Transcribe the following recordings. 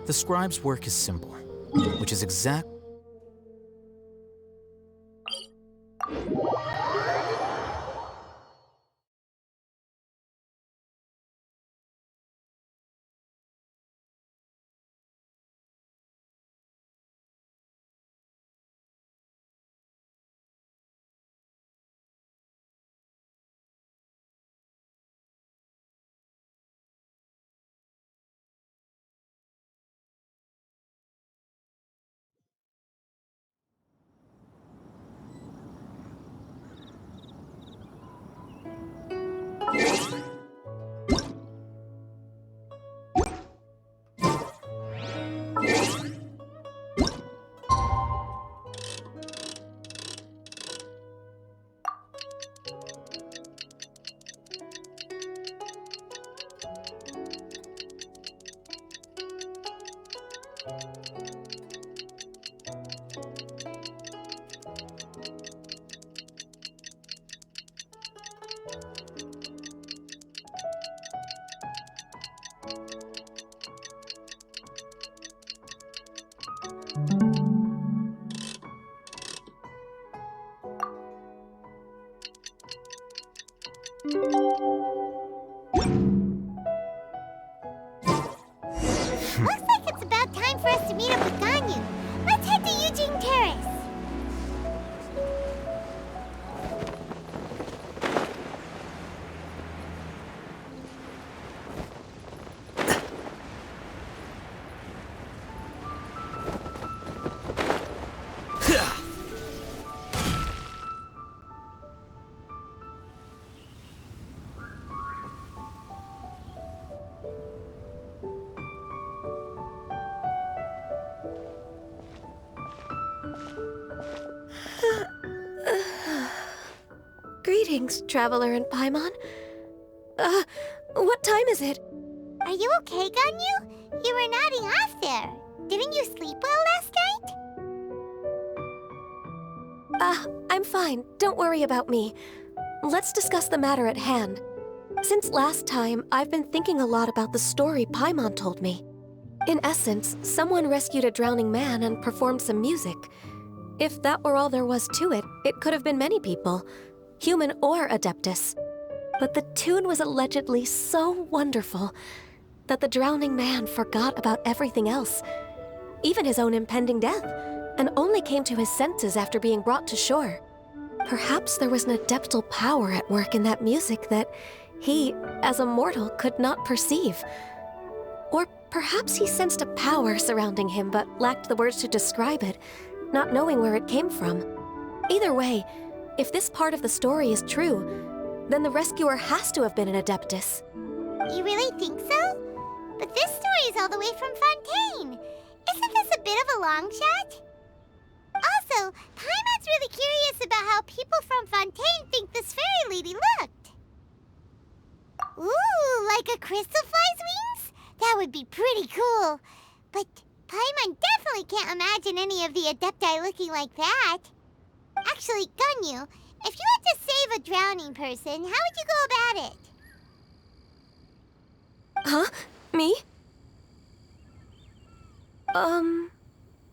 The scribe's work is simple, which is exact. Looks like it's about time for us to meet up with Ganyu. Let's head to Eugene Terrace. Greetings, Traveler and Paimon. What time is it? Are you okay, Ganyu? You were nodding off there. Didn't you sleep well last night? I'm fine. Don't worry about me. Let's discuss the matter at hand. Since last time, I've been thinking a lot about the story Paimon told me. In essence, someone rescued a drowning man and performed some music. If that were all there was to it, it could have been many people, human or Adeptus. But the tune was allegedly so wonderful that the drowning man forgot about everything else, even his own impending death, and only came to his senses after being brought to shore. Perhaps there was an adeptal power at work in that music that he, as a mortal, could not perceive. Or perhaps he sensed a power surrounding him but lacked the words to describe it, not knowing where it came from. Either way, if this part of the story is true, then the rescuer has to have been an Adeptus. You really think so? But this story is all the way from Fontaine. Isn't this a bit of a long shot? Also, Paimon's really curious about how people from Fontaine think this fairy lady looked. Ooh, like a crystal fly's wings? That would be pretty cool. But Paimon definitely can't imagine any of the Adepti looking like that. Actually, Ganyu, if you had to save a drowning person, how would you go about it? Huh? Me?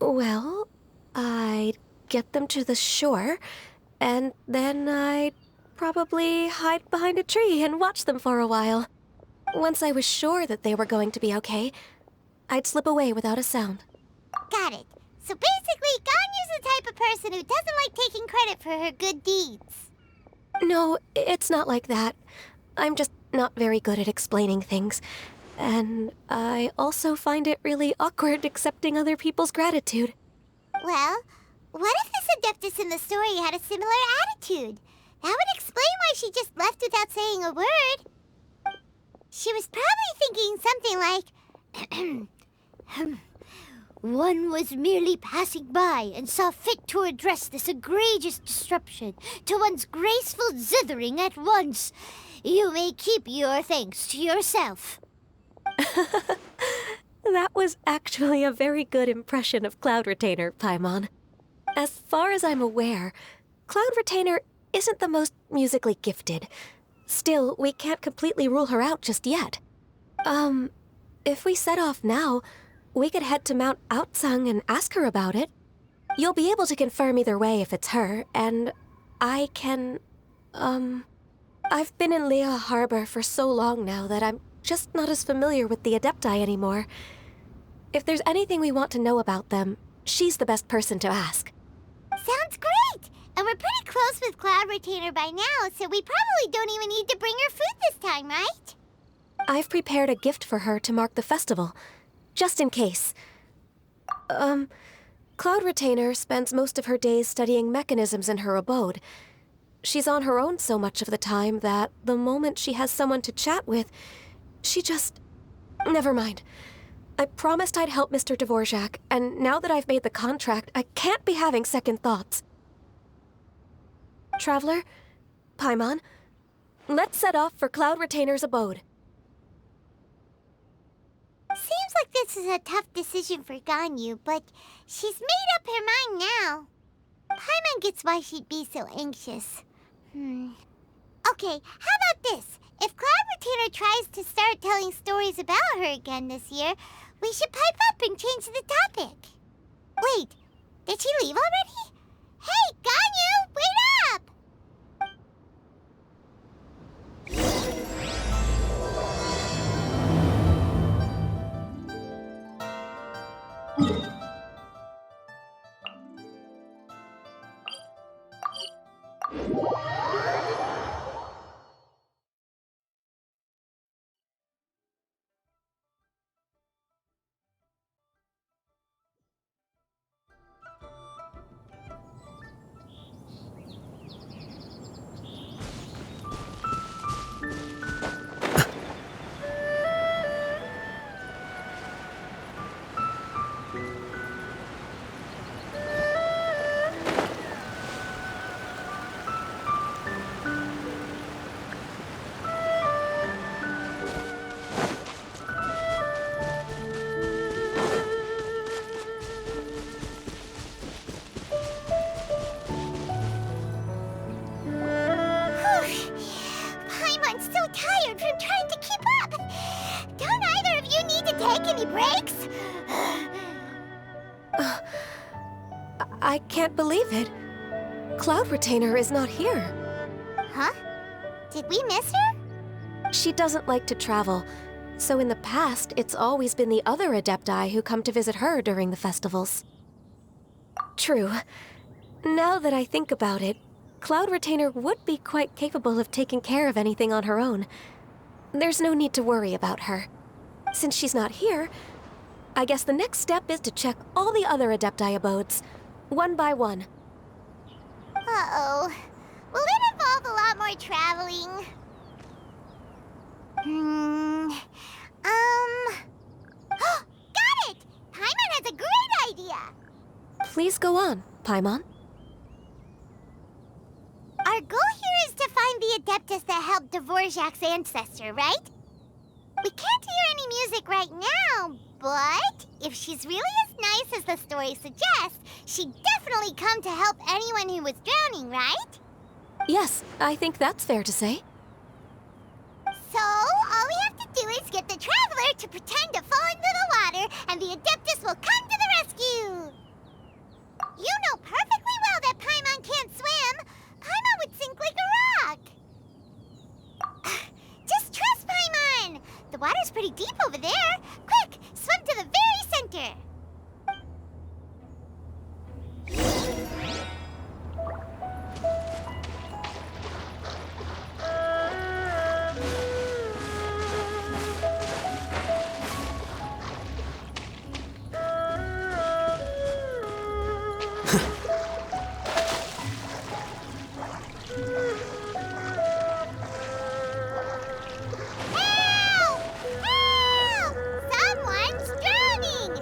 Well, I'd get them to the shore, and then I'd probably hide behind a tree and watch them for a while. Once I was sure that they were going to be okay, I'd slip away without a sound. Got it. So basically, Ganyu's the type of person who doesn't like taking credit for her good deeds. No, it's not like that. I'm just not very good at explaining things. And I also find it really awkward accepting other people's gratitude. Well, what if this Adeptus in the story had a similar attitude? That would explain why she just left without saying a word. She was probably thinking something like, one was merely passing by and saw fit to address this egregious disruption to one's graceful zithering at once. You may keep your thanks to yourself. That was actually a very good impression of Cloud Retainer, Paimon. As far as I'm aware, Cloud Retainer isn't the most musically gifted. Still, we can't completely rule her out just yet. If we set off now, we could head to Mount Outsung and ask her about it. You'll be able to confirm either way if it's her, and I can... I've been in Lea Harbor for so long now that I'm just not as familiar with the Adepti anymore. If there's anything we want to know about them, she's the best person to ask. Sounds great! And we're pretty close with Cloud Retainer by now, so we probably don't even need to bring her food this time, right? I've prepared a gift for her to mark the festival, just in case. Cloud Retainer spends most of her days studying mechanisms in her abode. She's on her own so much of the time that the moment she has someone to chat with, she just... Never mind. I promised I'd help Mr. Dvorak, and now that I've made the contract, I can't be having second thoughts. Traveler, Paimon, let's set off for Cloud Retainer's abode. Seems like this is a tough decision for Ganyu, but she's made up her mind now. Paimon gets why she'd be so anxious. Okay, how about this? If Cloud Retainer tries to start telling stories about her again this year, we should pipe up and change the topic. Wait, did she leave already? Hey, Ganyu, wait up! Paimon's so tired from trying to keep up. Don't either of you need to take any breaks? I can't believe it. Cloud Retainer is not here. Huh? Did we miss her? She doesn't like to travel, so in the past, it's always been the other Adepti who come to visit her during the festivals. True. Now that I think about it, Cloud Retainer would be quite capable of taking care of anything on her own. There's no need to worry about her. Since she's not here, I guess the next step is to check all the other Adepti abodes, one by one. Uh-oh. Will it involve a lot more traveling? Got it! Paimon has a great idea! Please go on, Paimon. Our goal here is to find the Adeptus that helped Dvorak's ancestor, right? We can't hear any music right now, but if she's really as nice as the story suggests, she'd definitely come to help anyone who was drowning, right? Yes, I think that's fair to say. So, all we have to do is get the Traveler to pretend to fall into the water, and the Adeptus will come to the rescue! You know perfectly well that Paimon can't swim! Paimon would sink like a rock! Just trust Paimon! The water's pretty deep over there! Quick, swim to the very center! Help! Help! Someone's drowning!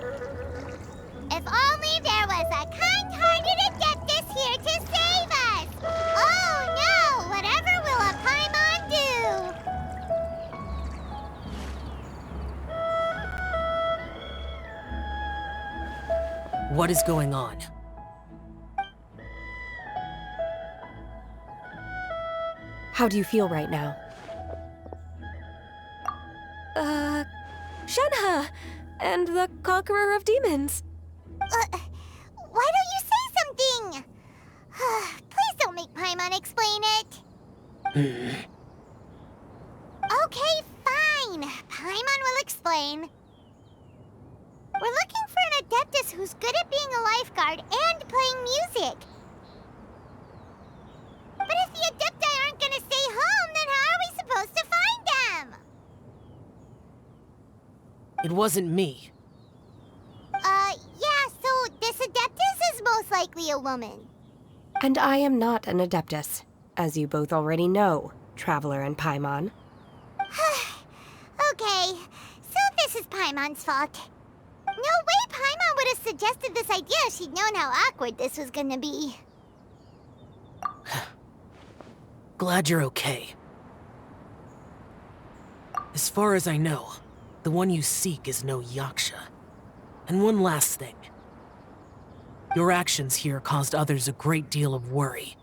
If only there was a kind-hearted Adeptus here to save us! Oh no! Whatever will a Paimon do? What is going on? How do you feel right now? Shenhe! And the Conqueror of Demons. Why don't you say something? Please don't make Paimon explain it. Okay, fine. Paimon will explain. We're looking for an Adeptus who's good at being a lifeguard and playing music. But if the Adepti aren't gonna stay home, then how are we supposed to find them? It wasn't me. Yeah, so this Adeptus is most likely a woman. And I am not an Adeptus, as you both already know, Traveler and Paimon. Okay, so this is Paimon's fault. No way Paimon would have suggested this idea if she'd known how awkward this was gonna be. Glad you're okay. As far as I know, the one you seek is no Yaksha. And one last thing. Your actions here caused others a great deal of worry.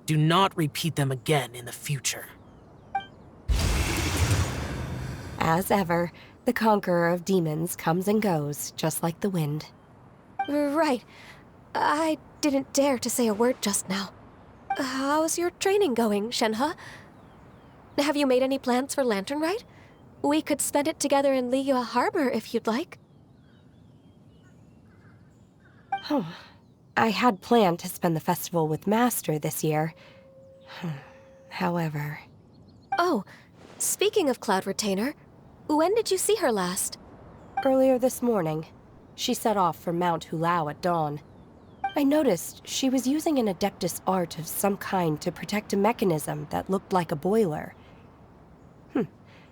Do not repeat them again in the future. As ever, the Conqueror of Demons comes and goes, just like the wind. Right. I didn't dare to say a word just now. How's your training going, Shenhe? Have you made any plans for Lantern Rite? We could spend it together in Liyue Harbor if you'd like. Oh, I had planned to spend the festival with Master this year. However... Oh, speaking of Cloud Retainer, when did you see her last? Earlier this morning, she set off for Mount Hulao at dawn. I noticed she was using an Adeptus art of some kind to protect a mechanism that looked like a boiler.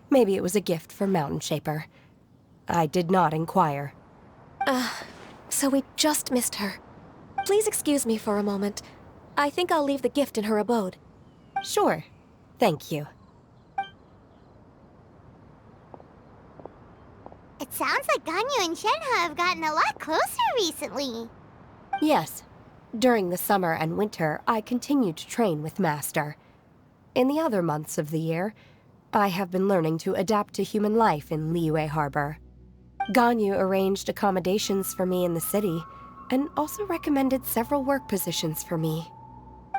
Maybe it was a gift from Mountain Shaper. I did not inquire. So we just missed her. Please excuse me for a moment. I think I'll leave the gift in her abode. Sure. Thank you. It sounds like Ganyu and Shenhe have gotten a lot closer recently. Yes. During the summer and winter, I continued to train with Master. In the other months of the year, I have been learning to adapt to human life in Liyue Harbor. Ganyu arranged accommodations for me in the city, and also recommended several work positions for me.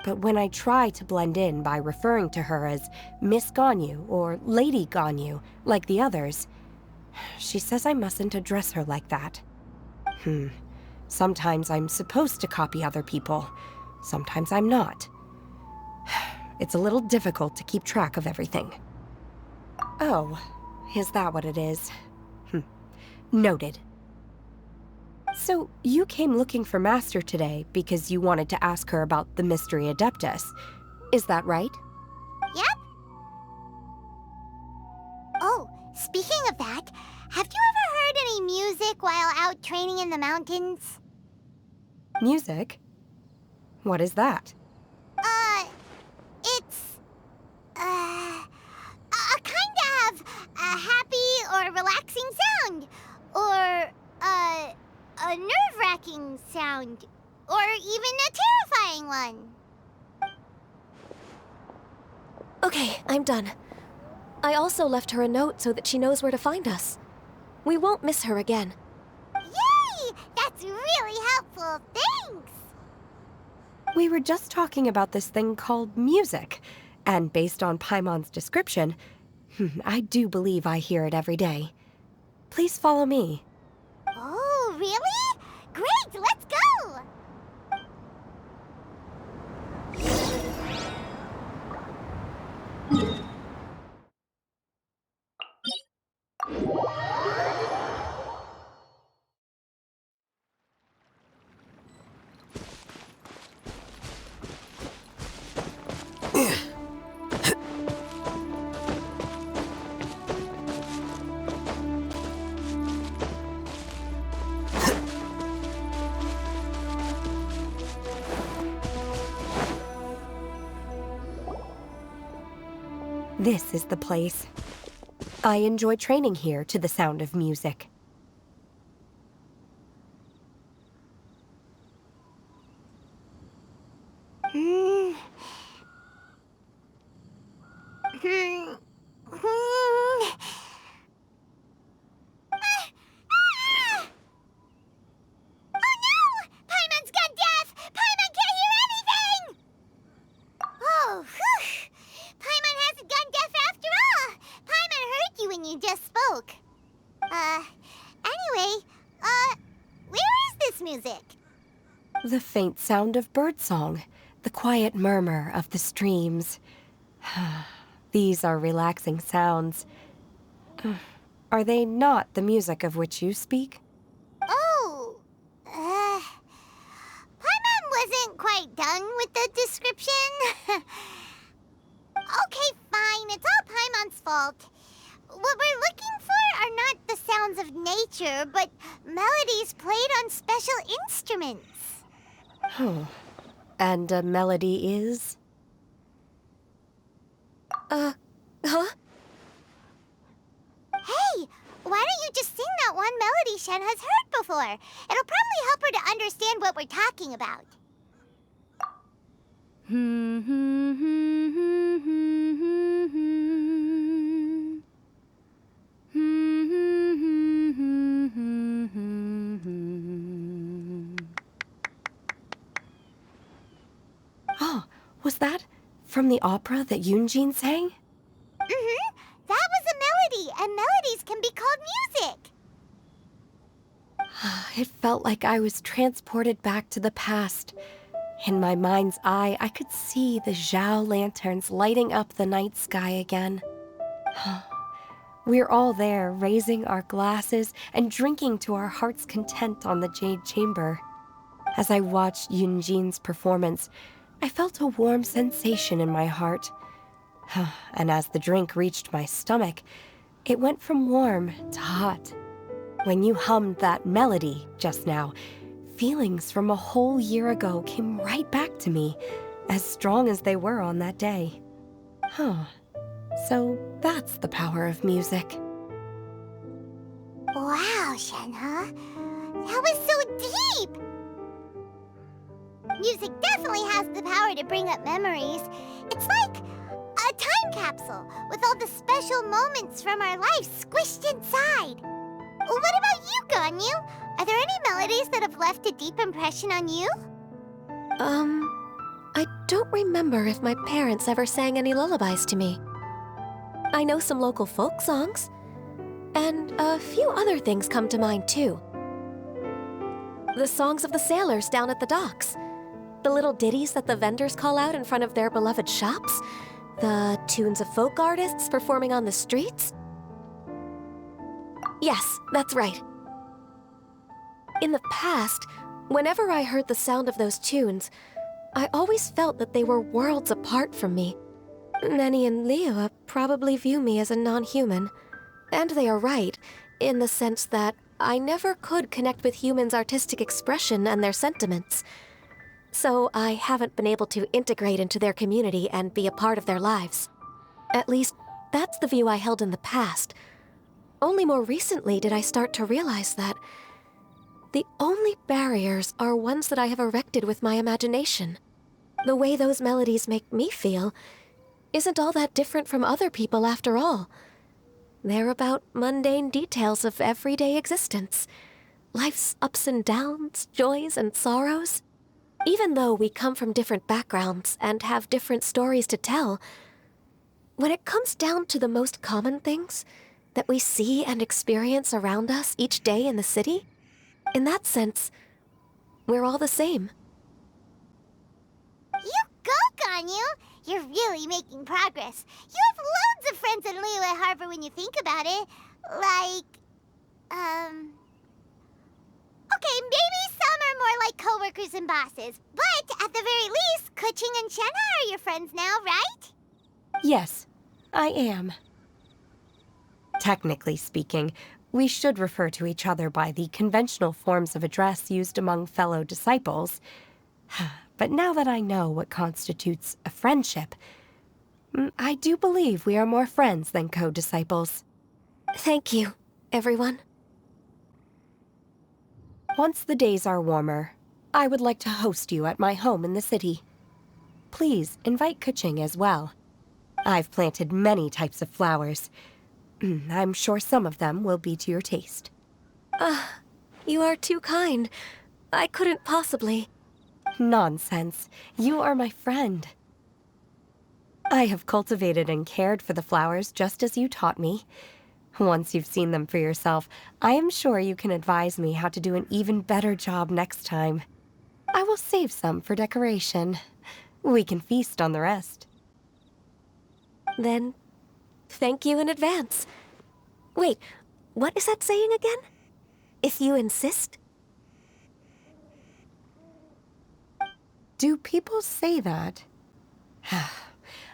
But when I try to blend in by referring to her as Miss Ganyu or Lady Ganyu, like the others, she says I mustn't address her like that. Sometimes I'm supposed to copy other people, sometimes I'm not. It's a little difficult to keep track of everything. Oh, is that what it is? Noted. So, you came looking for Master today because you wanted to ask her about the Mystery Adeptus. Is that right? Yep. Oh, speaking of that, have you ever heard any music while out training in the mountains? Music? What is that? It's, a kind of a happy or relaxing sound. Or, a nerve-wracking sound. Or even a terrifying one. Okay, I'm done. I also left her a note so that she knows where to find us. We won't miss her again. Yay! That's really helpful. Thanks! We were just talking about this thing called music, and based on Paimon's description, I do believe I hear it every day. Please follow me. Oh, really? Great, let's go! This is the place. I enjoy training here to the sound of music. The faint sound of birdsong, the quiet murmur of the streams. These are relaxing sounds. Are they not the music of which you speak? Oh, Paimon wasn't quite done with the description. Okay, fine, it's all Paimon's fault. What we're looking for are not the sounds of nature, but melodies played on special instruments. Oh. And a melody is? Huh? Hey, why don't you just sing that one melody Shen has heard before? It'll probably help her to understand what we're talking about. Oh, was that from the opera that Yunjin sang? Mm-hmm. That was a melody, and melodies can be called music. It felt like I was transported back to the past. In my mind's eye, I could see the Zhao lanterns lighting up the night sky again. We're all there, raising our glasses and drinking to our heart's content on the Jade Chamber. As I watched Yunjin's performance, I felt a warm sensation in my heart. And as the drink reached my stomach, it went from warm to hot. When you hummed that melody just now, feelings from a whole year ago came right back to me, as strong as they were on that day. So that's the power of music. Wow, Shenhe. That was so deep! Music definitely has the power to bring up memories. It's like a time capsule with all the special moments from our lives squished inside. What about you, Ganyu? Are there any melodies that have left a deep impression on you? I don't remember if my parents ever sang any lullabies to me. I know some local folk songs, and a few other things come to mind too. The songs of the sailors down at the docks, the little ditties that the vendors call out in front of their beloved shops, the tunes of folk artists performing on the streets. Yes, that's right. In the past, whenever I heard the sound of those tunes, I always felt that they were worlds apart from me. Nenny and Liyue probably view me as a non-human. And they are right, in the sense that I never could connect with humans' artistic expression and their sentiments. So I haven't been able to integrate into their community and be a part of their lives. At least, that's the view I held in the past. Only more recently did I start to realize that the only barriers are ones that I have erected with my imagination. The way those melodies make me feel isn't all that different from other people after all. They're about mundane details of everyday existence. Life's ups and downs, joys and sorrows. Even though we come from different backgrounds and have different stories to tell, when it comes down to the most common things that we see and experience around us each day in the city, in that sense, we're all the same. You go, Ganyu! You're really making progress. You have loads of friends in Liyue Harbor when you think about it. Okay, maybe some are more like coworkers and bosses. But at the very least, Keqing and Shenhe are your friends now, right? Yes, I am. Technically speaking, we should refer to each other by the conventional forms of address used among fellow disciples. But now that I know what constitutes a friendship, I do believe we are more friends than co-disciples. Thank you, everyone. Once the days are warmer, I would like to host you at my home in the city. Please invite Keqing as well. I've planted many types of flowers. I'm sure some of them will be to your taste. You are too kind. I couldn't possibly. Nonsense. You are my friend. I have cultivated and cared for the flowers just as you taught me. Once you've seen them for yourself, I am sure you can advise me how to do an even better job next time. I will save some for decoration. We can feast on the rest. Then, thank you in advance. Wait, what is that saying again? If you insist? Do people say that?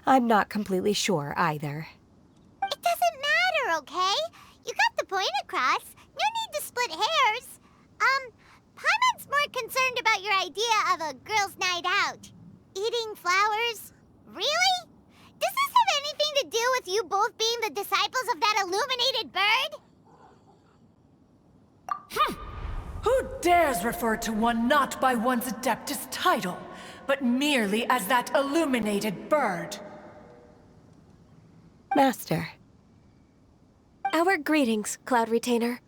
I'm not completely sure either. It doesn't matter, okay? You got the point across. No need to split hairs. Paimon's more concerned about your idea of a girls' night out. Eating flowers? Really? Does this have anything to do with you both being the disciples of that illuminated bird? Who dares refer to one not by one's Adeptus title, but merely as that illuminated bird? Master. Our greetings, Cloud Retainer.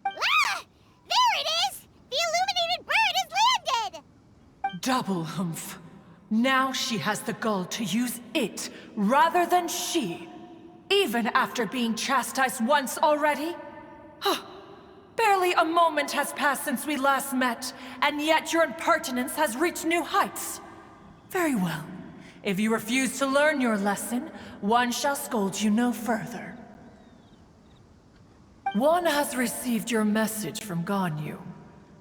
Ah! There it is! The illuminated bird has landed! Double humph. Now she has the gall to use it rather than she, even after being chastised once already? Barely a moment has passed since we last met, and yet your impertinence has reached new heights. Very well. If you refuse to learn your lesson, one shall scold you no further. One has received your message from Ganyu.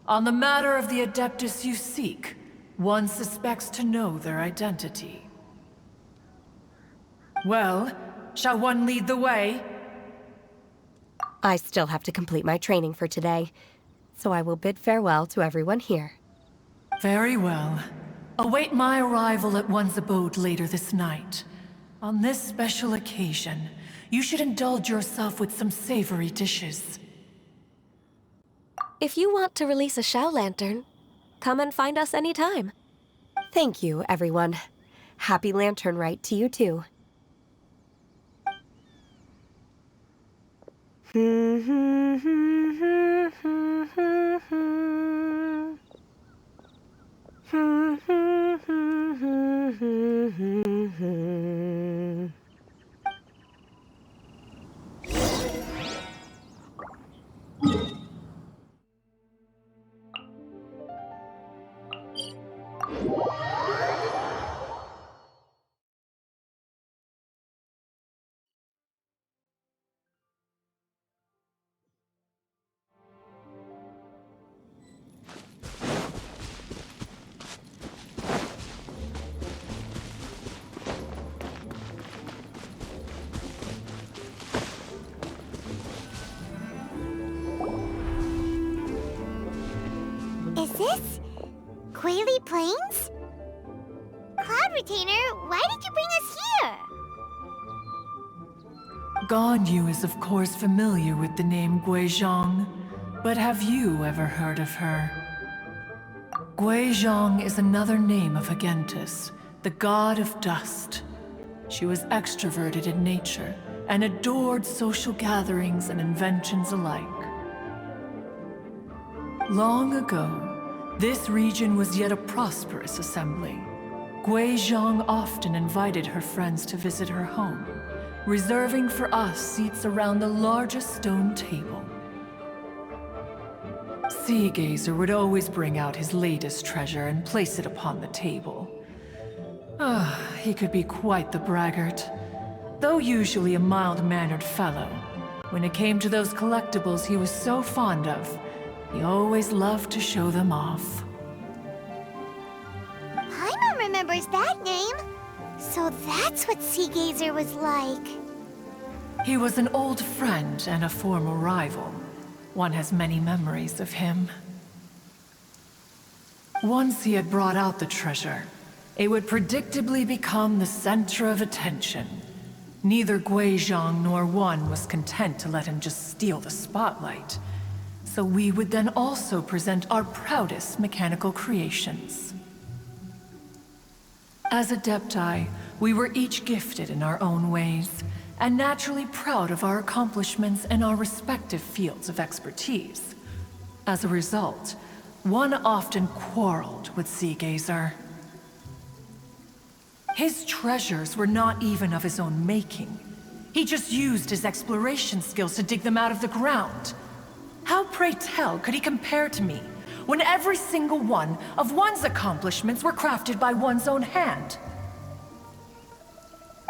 On the matter of the Adeptus you seek, one suspects to know their identity. Well, shall one lead the way? I still have to complete my training for today, so I will bid farewell to everyone here. Very well. Await my arrival at one's abode later this night. On this special occasion, you should indulge yourself with some savory dishes. If you want to release a Shao Lantern, come and find us anytime. Thank you, everyone. Happy Lantern Rite to you too. Is this Quaily Plains? Cloud Retainer, why did you bring us here? Ganyu is of course familiar with the name Guizhong, but have you ever heard of her? Guizhong is another name of Agentis, the god of dust. She was extroverted in nature and adored social gatherings and inventions alike. Long ago, this region was yet a prosperous assembly. Guizhong often invited her friends to visit her home, reserving for us seats around the largest stone table. Sea Gazer would always bring out his latest treasure and place it upon the table. He could be quite the braggart. Though usually a mild-mannered fellow, when it came to those collectibles he was so fond of, he always loved to show them off. Paimon remembers that name. So that's what Sea Gazer was like. He was an old friend and a former rival. One has many memories of him. Once he had brought out the treasure, it would predictably become the center of attention. Neither Guizhong nor one was content to let him just steal the spotlight. So we would then also present our proudest mechanical creations. As Adepti, we were each gifted in our own ways, and naturally proud of our accomplishments in our respective fields of expertise. As a result, one often quarreled with Sea Gazer. His treasures were not even of his own making. He just used his exploration skills to dig them out of the ground. How, pray tell, could he compare to me, when every single one of one's accomplishments were crafted by one's own hand?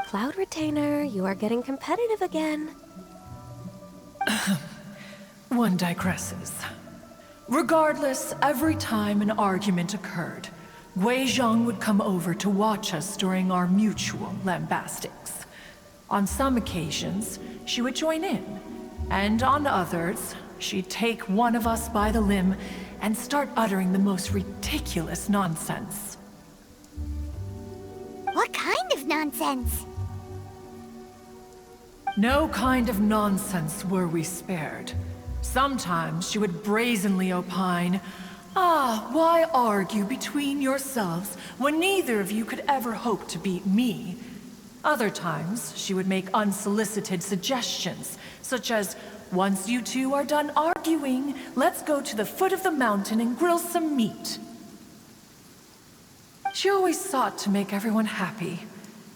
Cloud Retainer, you are getting competitive again. One digresses. Regardless, every time an argument occurred, Guizhong would come over to watch us during our mutual lambastics. On some occasions, she would join in, and on others, she'd take one of us by the limb and start uttering the most ridiculous nonsense. What kind of nonsense? No kind of nonsense were we spared. Sometimes she would brazenly opine, why argue between yourselves when neither of you could ever hope to beat me? Other times, she would make unsolicited suggestions, such as, once you two are done arguing, let's go to the foot of the mountain and grill some meat. She always sought to make everyone happy,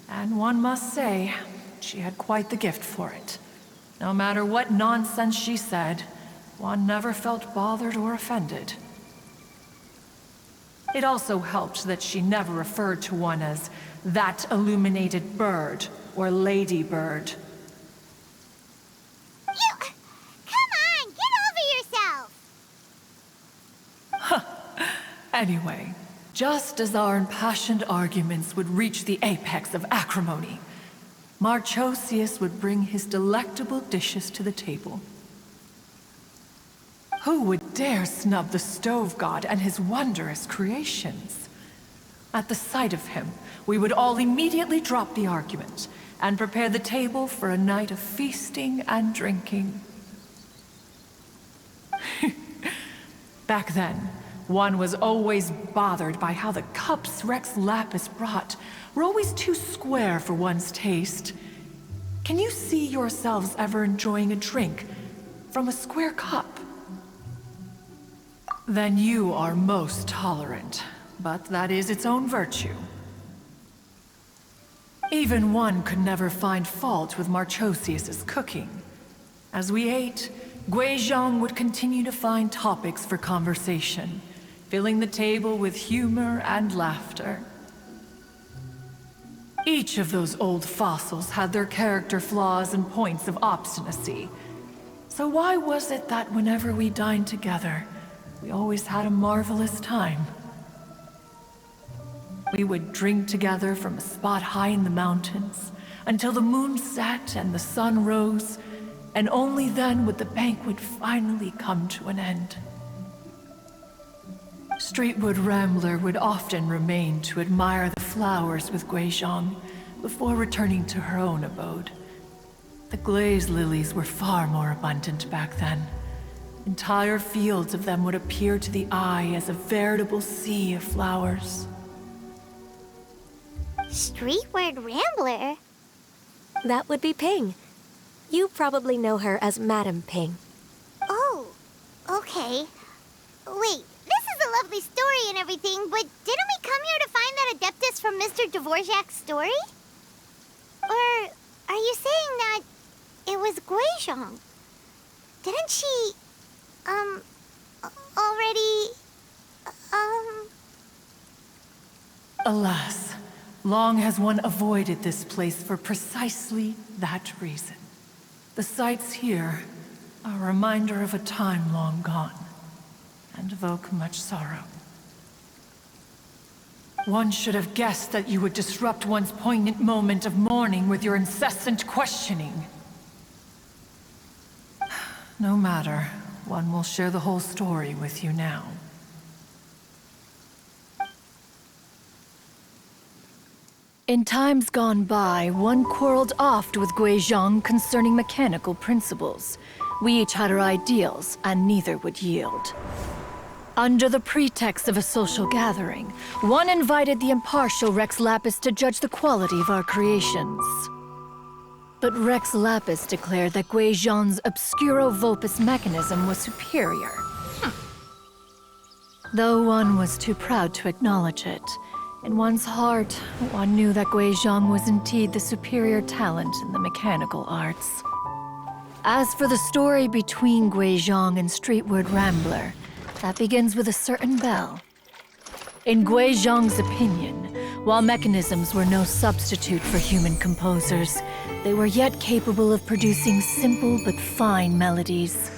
and one must say, she had quite the gift for it. No matter what nonsense she said, one never felt bothered or offended. It also helped that she never referred to one as that illuminated bird or ladybird. Come on, get over yourself! Anyway, just as our impassioned arguments would reach the apex of acrimony, Marchosius would bring his delectable dishes to the table. Who would dare snub the stove god and his wondrous creations? At the sight of him, we would all immediately drop the argument and prepare the table for a night of feasting and drinking. Back then, one was always bothered by how the cups Rex Lapis brought were always too square for one's taste. Can you see yourselves ever enjoying a drink from a square cup? Then you are most tolerant, but that is its own virtue. Even one could never find fault with Marchosius's cooking. As we ate, Guizhong would continue to find topics for conversation, filling the table with humor and laughter. Each of those old fossils had their character flaws and points of obstinacy. So why was it that whenever we dined together, we always had a marvelous time? We would drink together from a spot high in the mountains until the moon set and the sun rose, and only then would the banquet finally come to an end. Streetwood Rambler would often remain to admire the flowers with Guizhong before returning to her own abode. The glaze lilies were far more abundant back then. Entire fields of them would appear to the eye as a veritable sea of flowers. Streetward Rambler? That would be Ping. You probably know her as Madam Ping. Oh, okay. Wait, this is a lovely story and everything, but didn't we come here to find that Adeptus from Mr. Dvorak's story? Or are you saying that it was Guizhong? Didn't she, already, Alas, long has one avoided this place for precisely that reason. The sights here are a reminder of a time long gone, and evoke much sorrow. One should have guessed that you would disrupt one's poignant moment of mourning with your incessant questioning. No matter, one will share the whole story with you now. In times gone by, one quarreled oft with Guizhong concerning mechanical principles. We each had our ideals, and neither would yield. Under the pretext of a social gathering, one invited the impartial Rex Lapis to judge the quality of our creations. But Rex Lapis declared that Guizhong's Obscuro Vulpus mechanism was superior. Though one was too proud to acknowledge it, in one's heart, one knew that Guizhong was indeed the superior talent in the mechanical arts. As for the story between Guizhong and Streetward Rambler, That begins with a certain bell. In Gui Zhang's opinion, while mechanisms were no substitute for human composers, they were yet capable of producing simple but fine melodies.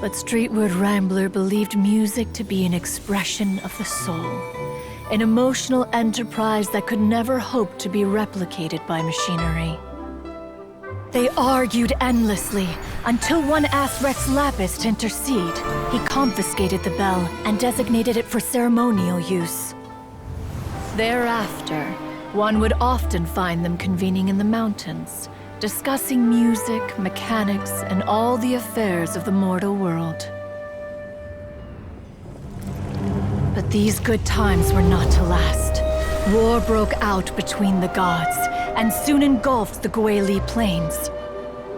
But Streetwood Rambler believed music to be an expression of the soul, an emotional enterprise that could never hope to be replicated by machinery. They argued endlessly, until one asked Rex Lapis to intercede. He confiscated the bell and designated it for ceremonial use. Thereafter, one would often find them convening in the mountains, discussing music, mechanics, and all the affairs of the mortal world. But these good times were not to last. War broke out between the gods, and soon engulfed the Guili Plains.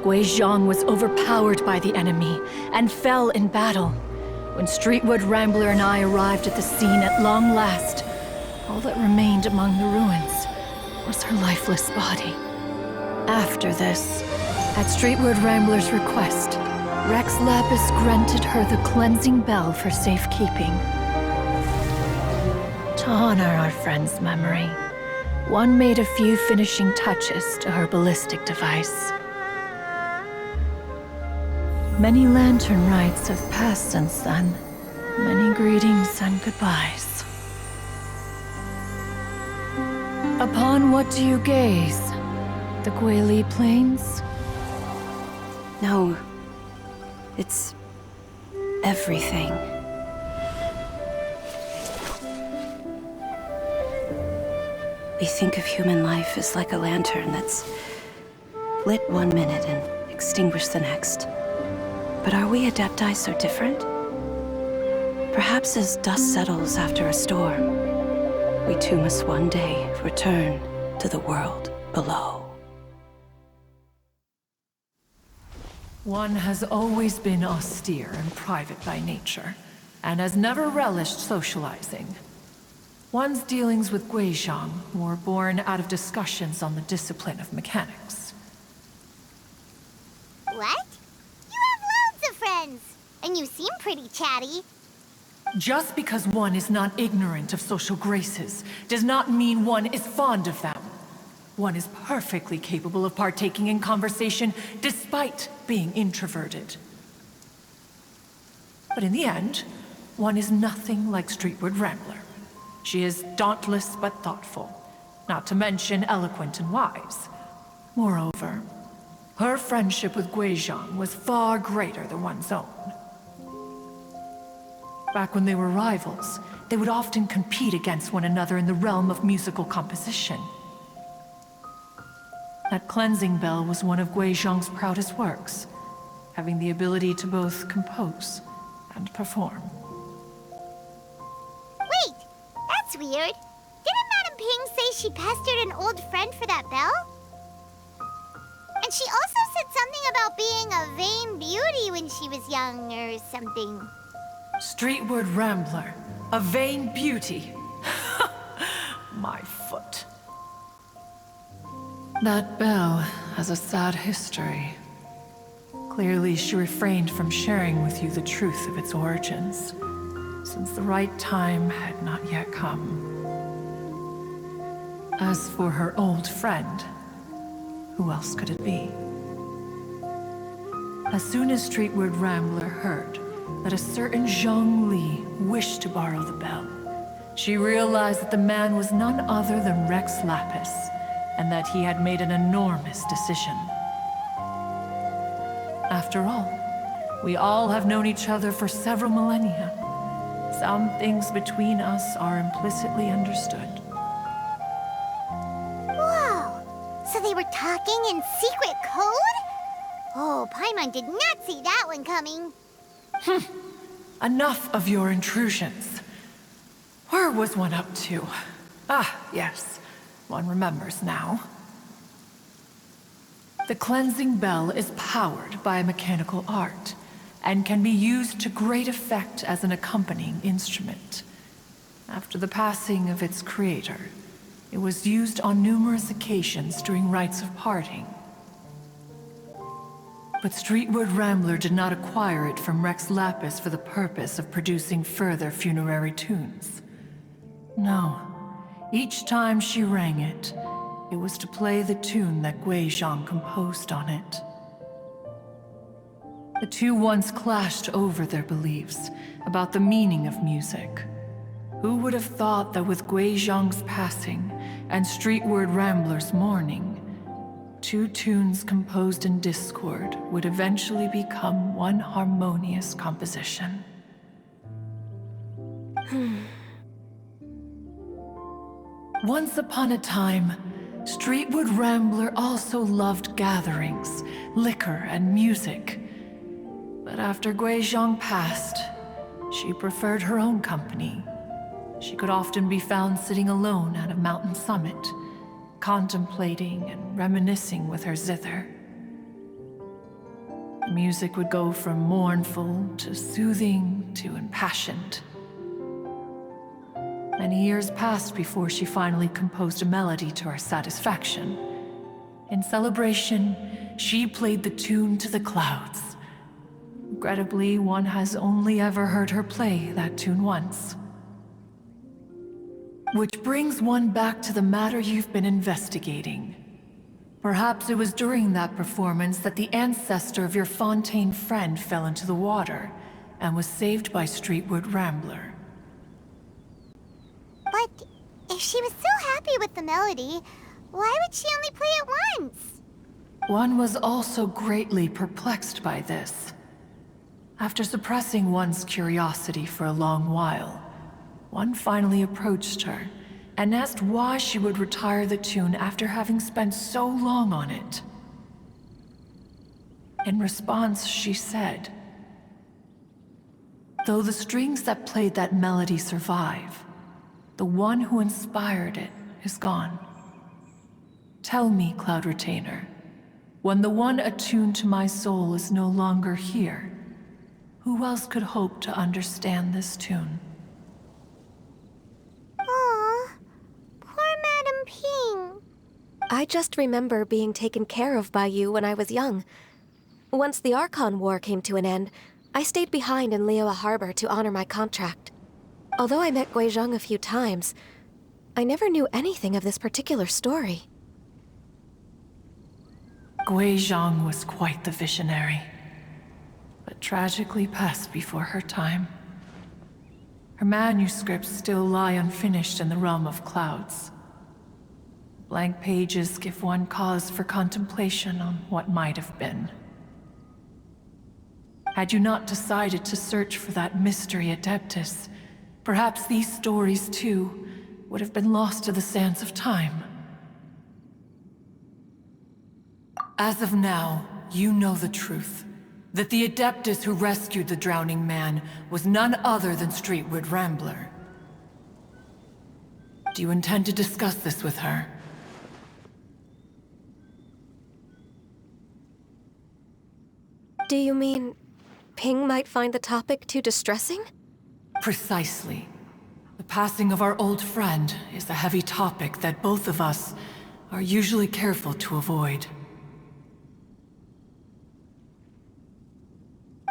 Gui Zhang was overpowered by the enemy, and fell in battle. When Streetwood Rambler and I arrived at the scene at long last, all that remained among the ruins was her lifeless body. After this, at Streetwood Rambler's request, Rex Lapis granted her the cleansing bell for safekeeping. To honor our friend's memory, one made a few finishing touches to her ballistic device. Many lantern rites have passed since then. Many greetings and goodbyes. Upon what do you gaze? The Guili Plains? No. It's everything. We think of human life as like a lantern that's lit one minute and extinguished the next. But are we Adepti so different? Perhaps as dust settles after a storm, we too must one day return to the world below. One has always been austere and private by nature, and has never relished socializing. One's dealings with Gui Zhang were born out of discussions on the discipline of mechanics. What? You have loads of friends, and you seem pretty chatty. Just because one is not ignorant of social graces does not mean one is fond of them. One is perfectly capable of partaking in conversation despite being introverted. But in the end, one is nothing like Streetwood Rambler. She is dauntless but thoughtful, not to mention eloquent and wise. Moreover, her friendship with Gui Zhang was far greater than one's own. Back when they were rivals, they would often compete against one another in the realm of musical composition. That cleansing bell was one of Gui Zhang's proudest works, having the ability to both compose and perform. Wait, that's weird. Didn't Madame Ping say she pestered an old friend for that bell? And she also said something about being a vain beauty when she was young or something. Streetwood Rambler, a vain beauty. My foot. That bell has a sad history. Clearly, she refrained from sharing with you the truth of its origins, since the right time had not yet come. As for her old friend, who else could it be? As soon as Streetwood Rambler heard that a certain Zhang Li wished to borrow the bell, she realized that the man was none other than Rex Lapis, and that he had made an enormous decision. After all, we all have known each other for several millennia. Some things between us are implicitly understood. Whoa! So they were talking in secret code? Oh, Paimon did not see that one coming. Enough of your intrusions. Where was one up to? Ah, yes. One remembers now. The cleansing bell is powered by a mechanical art, and can be used to great effect as an accompanying instrument. After the passing of its creator, it was used on numerous occasions during rites of parting. But Streetward Rambler did not acquire it from Rex Lapis for the purpose of producing further funerary tunes. No. Each time she rang it, it was to play the tune that Guizhong composed on it. The two once clashed over their beliefs about the meaning of music. Who would have thought that with Guizhong's passing and Streetward Rambler's mourning, two tunes composed in discord would eventually become one harmonious composition? Once upon a time, Streetward Rambler also loved gatherings, liquor, and music. But after Guizhong passed, she preferred her own company. She could often be found sitting alone at a mountain summit, contemplating and reminiscing with her zither. The music would go from mournful to soothing to impassioned. Many years passed before she finally composed a melody to her satisfaction. In celebration, she played the tune to the clouds. Regrettably, one has only ever heard her play that tune once. Which brings one back to the matter you've been investigating. Perhaps it was during that performance that the ancestor of your Fontaine friend fell into the water and was saved by Streetward Rambler. But if she was so happy with the melody, why would she only play it once? One was also greatly perplexed by this. After suppressing one's curiosity for a long while, one finally approached her and asked why she would retire the tune after having spent so long on it. In response, she said, "Though the strings that played that melody survive, the one who inspired it is gone. Tell me, Cloud Retainer, when the one attuned to my soul is no longer here, who else could hope to understand this tune?" Aw, poor Madam Ping. I just remember being taken care of by you when I was young. Once the Archon War came to an end, I stayed behind in Liyue Harbor to honor my contract. Although I met Guizhong a few times, I never knew anything of this particular story. Guizhong was quite the visionary, but tragically passed before her time. Her manuscripts still lie unfinished in the realm of clouds. Blank pages give one cause for contemplation on what might have been. Had you not decided to search for that mystery Adeptus, perhaps these stories, too, would have been lost to the sands of time. As of now, you know the truth. That the Adeptus who rescued the drowning man was none other than Streetward Rambler. Do you intend to discuss this with her? Do you mean Ping might find the topic too distressing? Precisely. The passing of our old friend is a heavy topic that both of us are usually careful to avoid.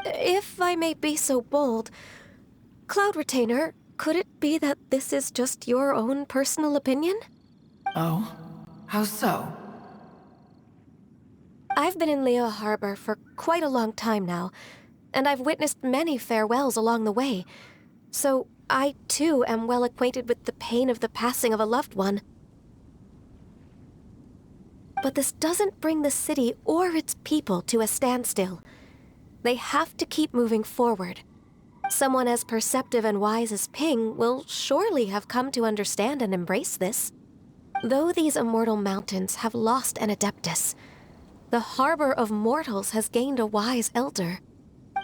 If I may be so bold, Cloud Retainer, could it be that this is just your own personal opinion? Oh? How so? I've been in Liyue Harbor for quite a long time now, and I've witnessed many farewells along the way, so I too am well acquainted with the pain of the passing of a loved one. But this doesn't bring the city or its people to a standstill. They have to keep moving forward. Someone as perceptive and wise as Ping will surely have come to understand and embrace this. Though these immortal mountains have lost an Adeptus, the harbor of mortals has gained a wise elder.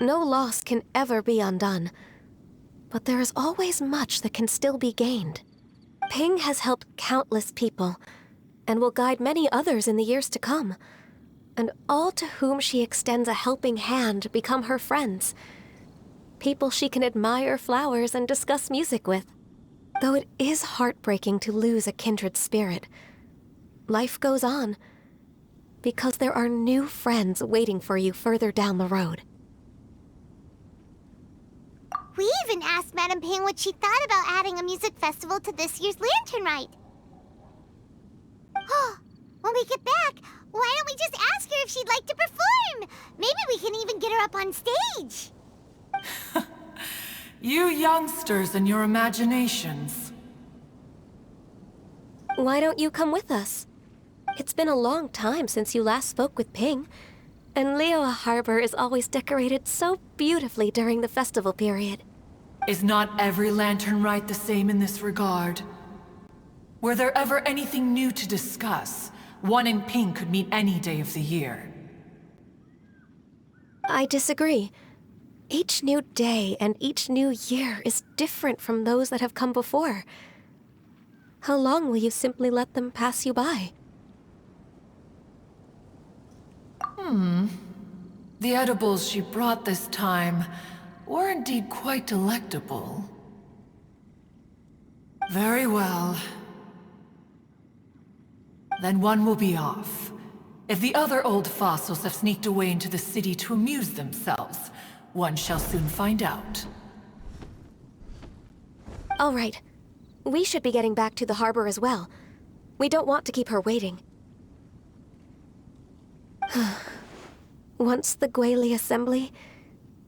No loss can ever be undone, but there is always much that can still be gained. Ping has helped countless people, and will guide many others in the years to come. And all to whom she extends a helping hand become her friends. People she can admire flowers and discuss music with. Though it is heartbreaking to lose a kindred spirit, life goes on. because there are new friends waiting for you further down the road. We even asked Madame Ping what she thought about adding a music festival to this year's Lantern Rite. When we get back, why don't we just ask her if she'd like to perform? Maybe we can even get her up on stage. You youngsters and your imaginations. Why don't you come with us? It's been a long time since you last spoke with Ping, and Liyue Harbor is always decorated so beautifully during the festival period. Is not every Lantern Rite the same in this regard? Were there ever anything new to discuss? One in Ping could meet any day of the year. I disagree. Each new day and each new year is different from those that have come before. How long will you simply let them pass you by? The edibles she brought this time were indeed quite delectable. Very well. Then one will be off. If the other old fossils have sneaked away into the city to amuse themselves, one shall soon find out. All right. We should be getting back to the harbor as well. We don't want to keep her waiting. Once the Guili Assembly,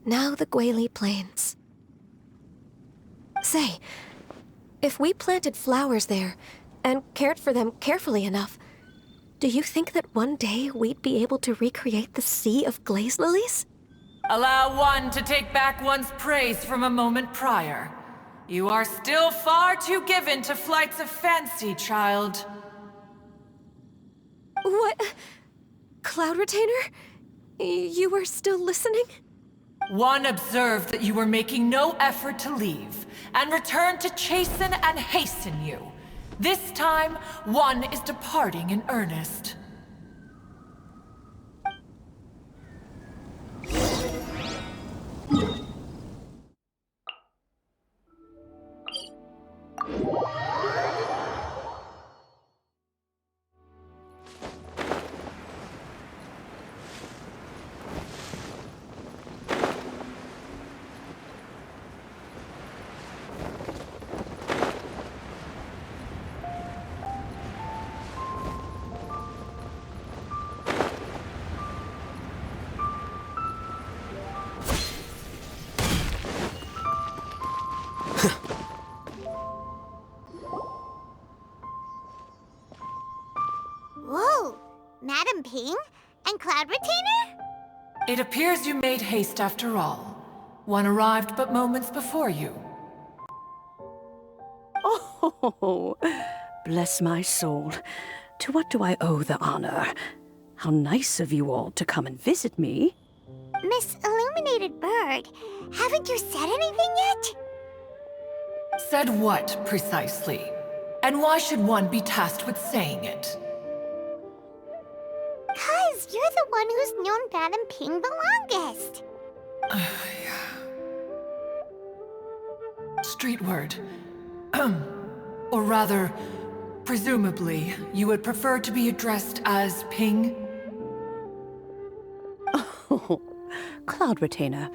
now the Guili Plains. Say, if we planted flowers there and cared for them carefully enough, do you think that one day we'd be able to recreate the Sea of Glaze Lilies? Allow one to take back one's praise from a moment prior. You are still far too given to flights of fancy, child. What? Cloud Retainer? You were still listening? One observed that you were making no effort to leave, and returned to chasten and hasten you. This time, one is departing in earnest. Whoa! Madame Ping? And Cloud Retainer? It appears you made haste after all. One arrived but moments before you. Oh, bless my soul. To what do I owe the honor? How nice of you all to come and visit me. Miss Illuminated Bird, haven't you said anything yet? Said what, precisely? And why should one be tasked with saying it? 'Cause you're the one who's known Madame Ping the longest. Street word. Or rather, presumably, you would prefer to be addressed as Ping? Oh, Cloud Retainer,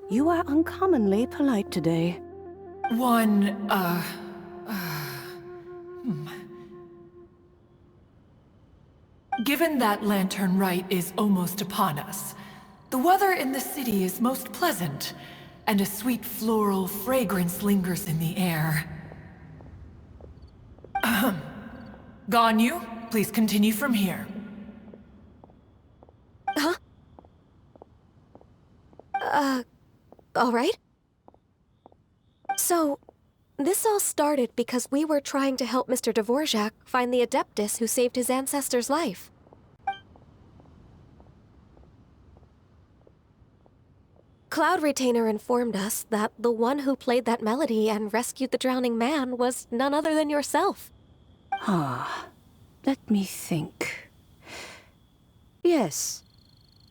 you are uncommonly polite today. Given that Lantern Rite is almost upon us, the weather in the city is most pleasant, and a sweet floral fragrance lingers in the air. Ganyu, please continue from here. Huh? All right. So, this all started because we were trying to help Mr. Dvorak find the Adeptus who saved his ancestor's life. Cloud Retainer informed us that the one who played that melody and rescued the drowning man was none other than yourself. Ah, let me think. Yes,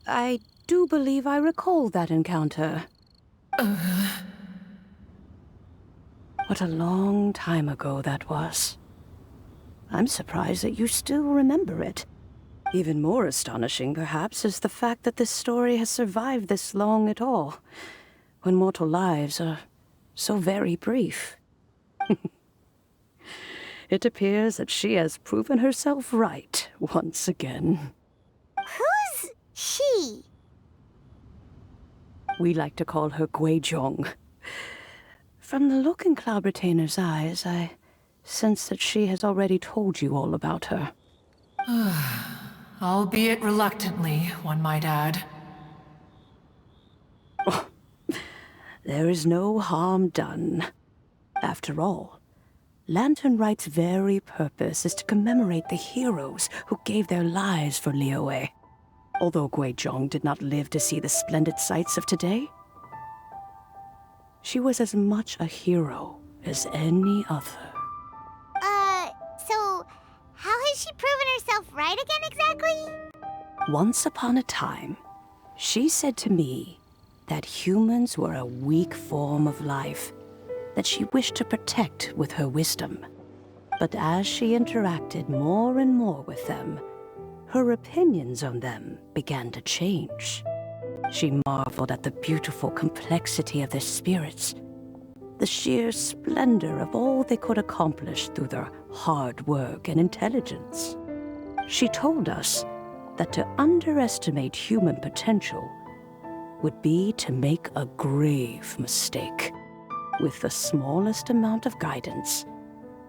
I do believe I recall that encounter. What a long time ago that was. I'm surprised that you still remember it. Even more astonishing, perhaps, is the fact that this story has survived this long at all, when mortal lives are so very brief. It appears that she has proven herself right once again. Who's she? We like to call her Guizhong. From the look in Cloud Retainer's eyes, I sense that she has already told you all about her. Albeit reluctantly, one might add. There is no harm done. After all, Lantern Right's very purpose is to commemorate the heroes who gave their lives for Liyue. Although Guizhong did not live to see the splendid sights of today, she was as much a hero as any other. So how has she proven herself right again exactly? Once upon a time, she said to me that humans were a weak form of life that she wished to protect with her wisdom. But as she interacted more and more with them, her opinions on them began to change. She marveled at the beautiful complexity of their spirits, the sheer splendor of all they could accomplish through their hard work and intelligence. She told us that to underestimate human potential would be to make a grave mistake. With the smallest amount of guidance,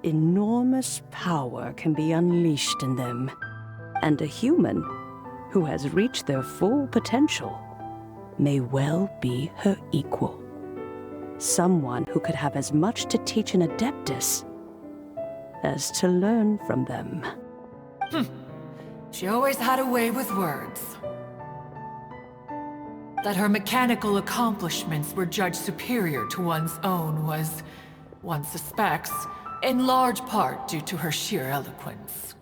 enormous power can be unleashed in them. And a human who has reached their full potential may well be her equal. Someone who could have as much to teach an Adeptus as to learn from them. She always had a way with words. That her mechanical accomplishments were judged superior to one's own was, one suspects, in large part due to her sheer eloquence.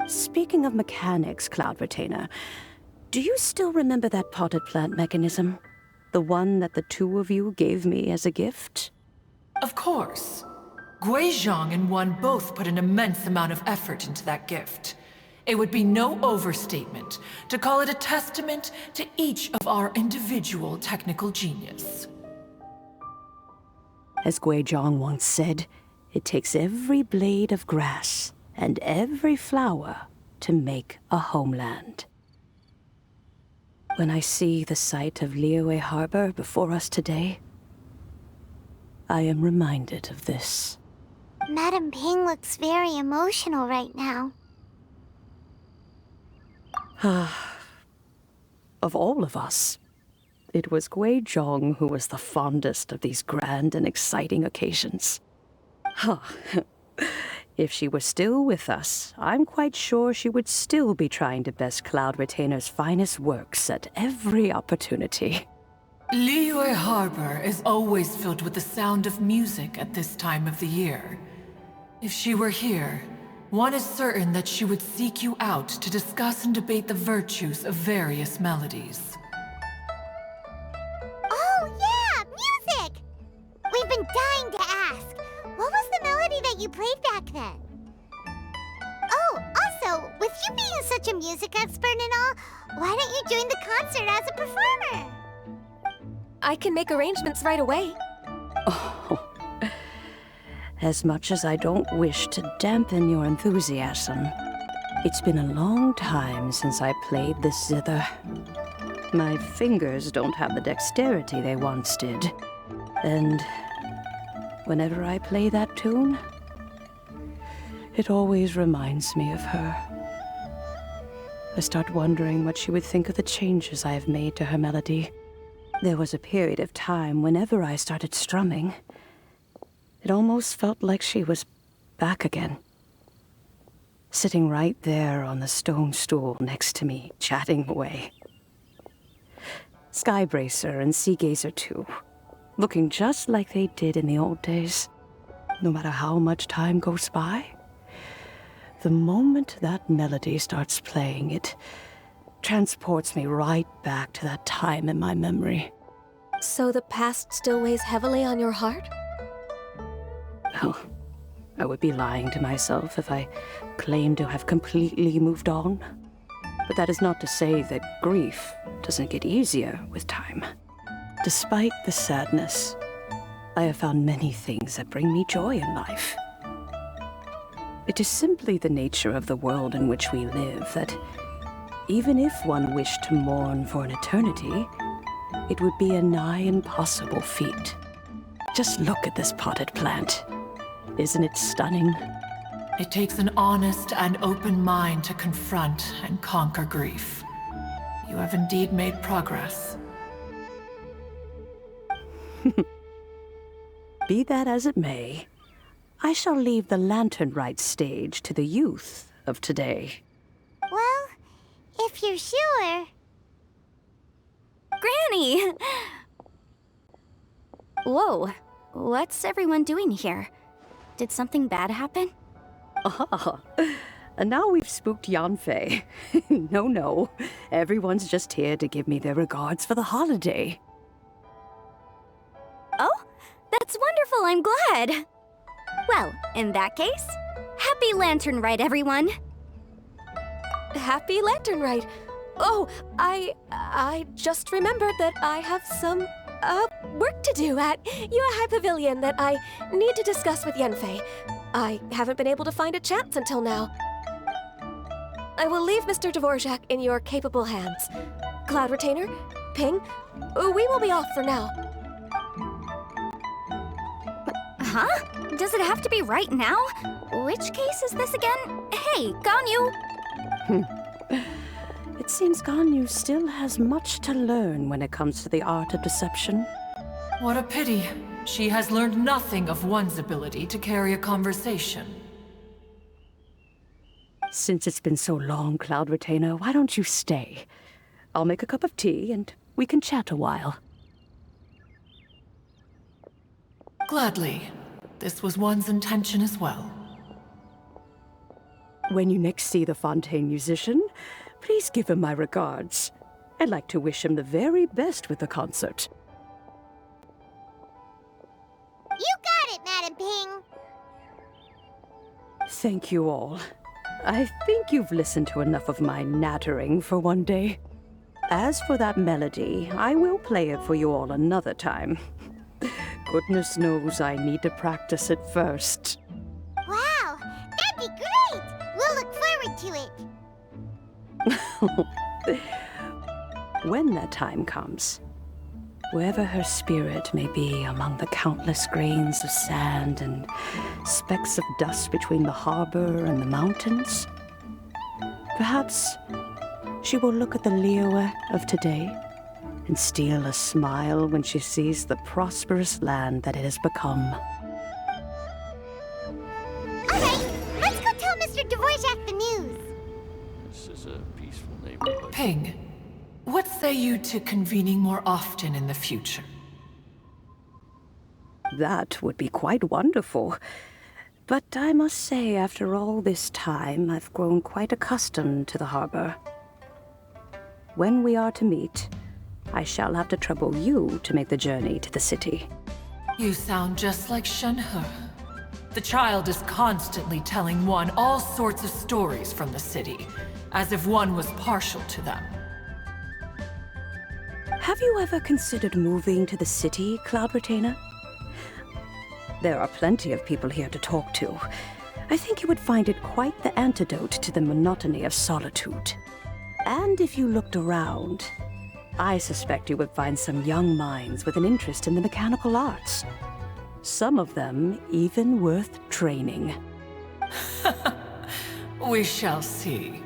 Speaking of mechanics, Cloud Retainer, do you still remember that potted plant mechanism? The one that the two of you gave me as a gift? Of course. Guizhong and one both put an immense amount of effort into that gift. It would be no overstatement to call it a testament to each of our individual technical genius. As Guizhong once said, it takes every blade of grass and every flower to make a homeland. When I see the sight of Liyue Harbor before us today, I am reminded of this. Madam Ping looks very emotional right now. Of all of us, it was Guizhong who was the fondest of these grand and exciting occasions. If she were still with us, I'm quite sure she would still be trying to best Cloud Retainer's finest works at every opportunity. Liyue Harbor is always filled with the sound of music at this time of the year. If she were here, one is certain that she would seek you out to discuss and debate the virtues of various melodies. Oh yeah, music! We've been dying to ask. What was the melody that you played back then? Oh, also, with you being such a music expert and all, why don't you join the concert as a performer? I can make arrangements right away. Oh, as much as I don't wish to dampen your enthusiasm, it's been a long time since I played this zither. My fingers don't have the dexterity they once did, and whenever I play that tune, it always reminds me of her. I start wondering what she would think of the changes I have made to her melody. There was a period of time whenever I started strumming, it almost felt like she was back again. Sitting right there on the stone stool next to me, chatting away. Skybracer and Seagazer too, looking just like they did in the old days. No matter how much time goes by, the moment that melody starts playing, it transports me right back to that time in my memory. So the past still weighs heavily on your heart? Well, I would be lying to myself if I claimed to have completely moved on. But that is not to say that grief doesn't get easier with time. Despite the sadness, I have found many things that bring me joy in life. It is simply the nature of the world in which we live that even if one wished to mourn for an eternity, it would be a nigh impossible feat. Just look at this potted plant. Isn't it stunning? It takes an honest and open mind to confront and conquer grief. You have indeed made progress. Be that as it may, I shall leave the lantern rite stage to the youth of today. Well, if you're sure. Granny! Whoa, what's everyone doing here? Did something bad happen? Ah, and now we've spooked Yanfei. No, everyone's just here to give me their regards for the holiday. Oh, that's wonderful, I'm glad! Well, in that case, happy Lantern Rite, everyone! Happy Lantern Rite. Oh, I just remembered that I have some, work to do at Yuehai Pavilion that I need to discuss with Yanfei. I haven't been able to find a chance until now. I will leave Mr. Dvorak in your capable hands. Cloud Retainer, Ping, we will be off for now. Huh? Does it have to be right now? Which case is this again? Hey, Ganyu! It seems Ganyu still has much to learn when it comes to the art of deception. What a pity. She has learned nothing of one's ability to carry a conversation. Since it's been so long, Cloud Retainer, why don't you stay? I'll make a cup of tea and we can chat a while. Gladly. This was one's intention as well. When you next see the Fontaine musician, please give him my regards. I'd like to wish him the very best with the concert. You got it, Madam Ping. Thank you all. I think you've listened to enough of my nattering for one day. As for that melody, I will play it for you all another time. Goodness knows I need to practice it first. Wow, that'd be great. We'll look forward to it. When that time comes, wherever her spirit may be among the countless grains of sand and specks of dust between the harbor and the mountains, perhaps she will look at the Liyue of today and steal a smile when she sees the prosperous land that it has become. All right, let's go tell Mr. Dvorak the news. This is a peaceful neighborhood. Ping, what say you to convening more often in the future? That would be quite wonderful. But I must say, after all this time, I've grown quite accustomed to the harbor. When we are to meet, I shall have to trouble you to make the journey to the city. You sound just like Shenhe. The child is constantly telling one all sorts of stories from the city, as if one was partial to them. Have you ever considered moving to the city, Cloud Retainer? There are plenty of people here to talk to. I think you would find it quite the antidote to the monotony of solitude. And if you looked around, I suspect you would find some young minds with an interest in the mechanical arts. Some of them even worth training. We shall see.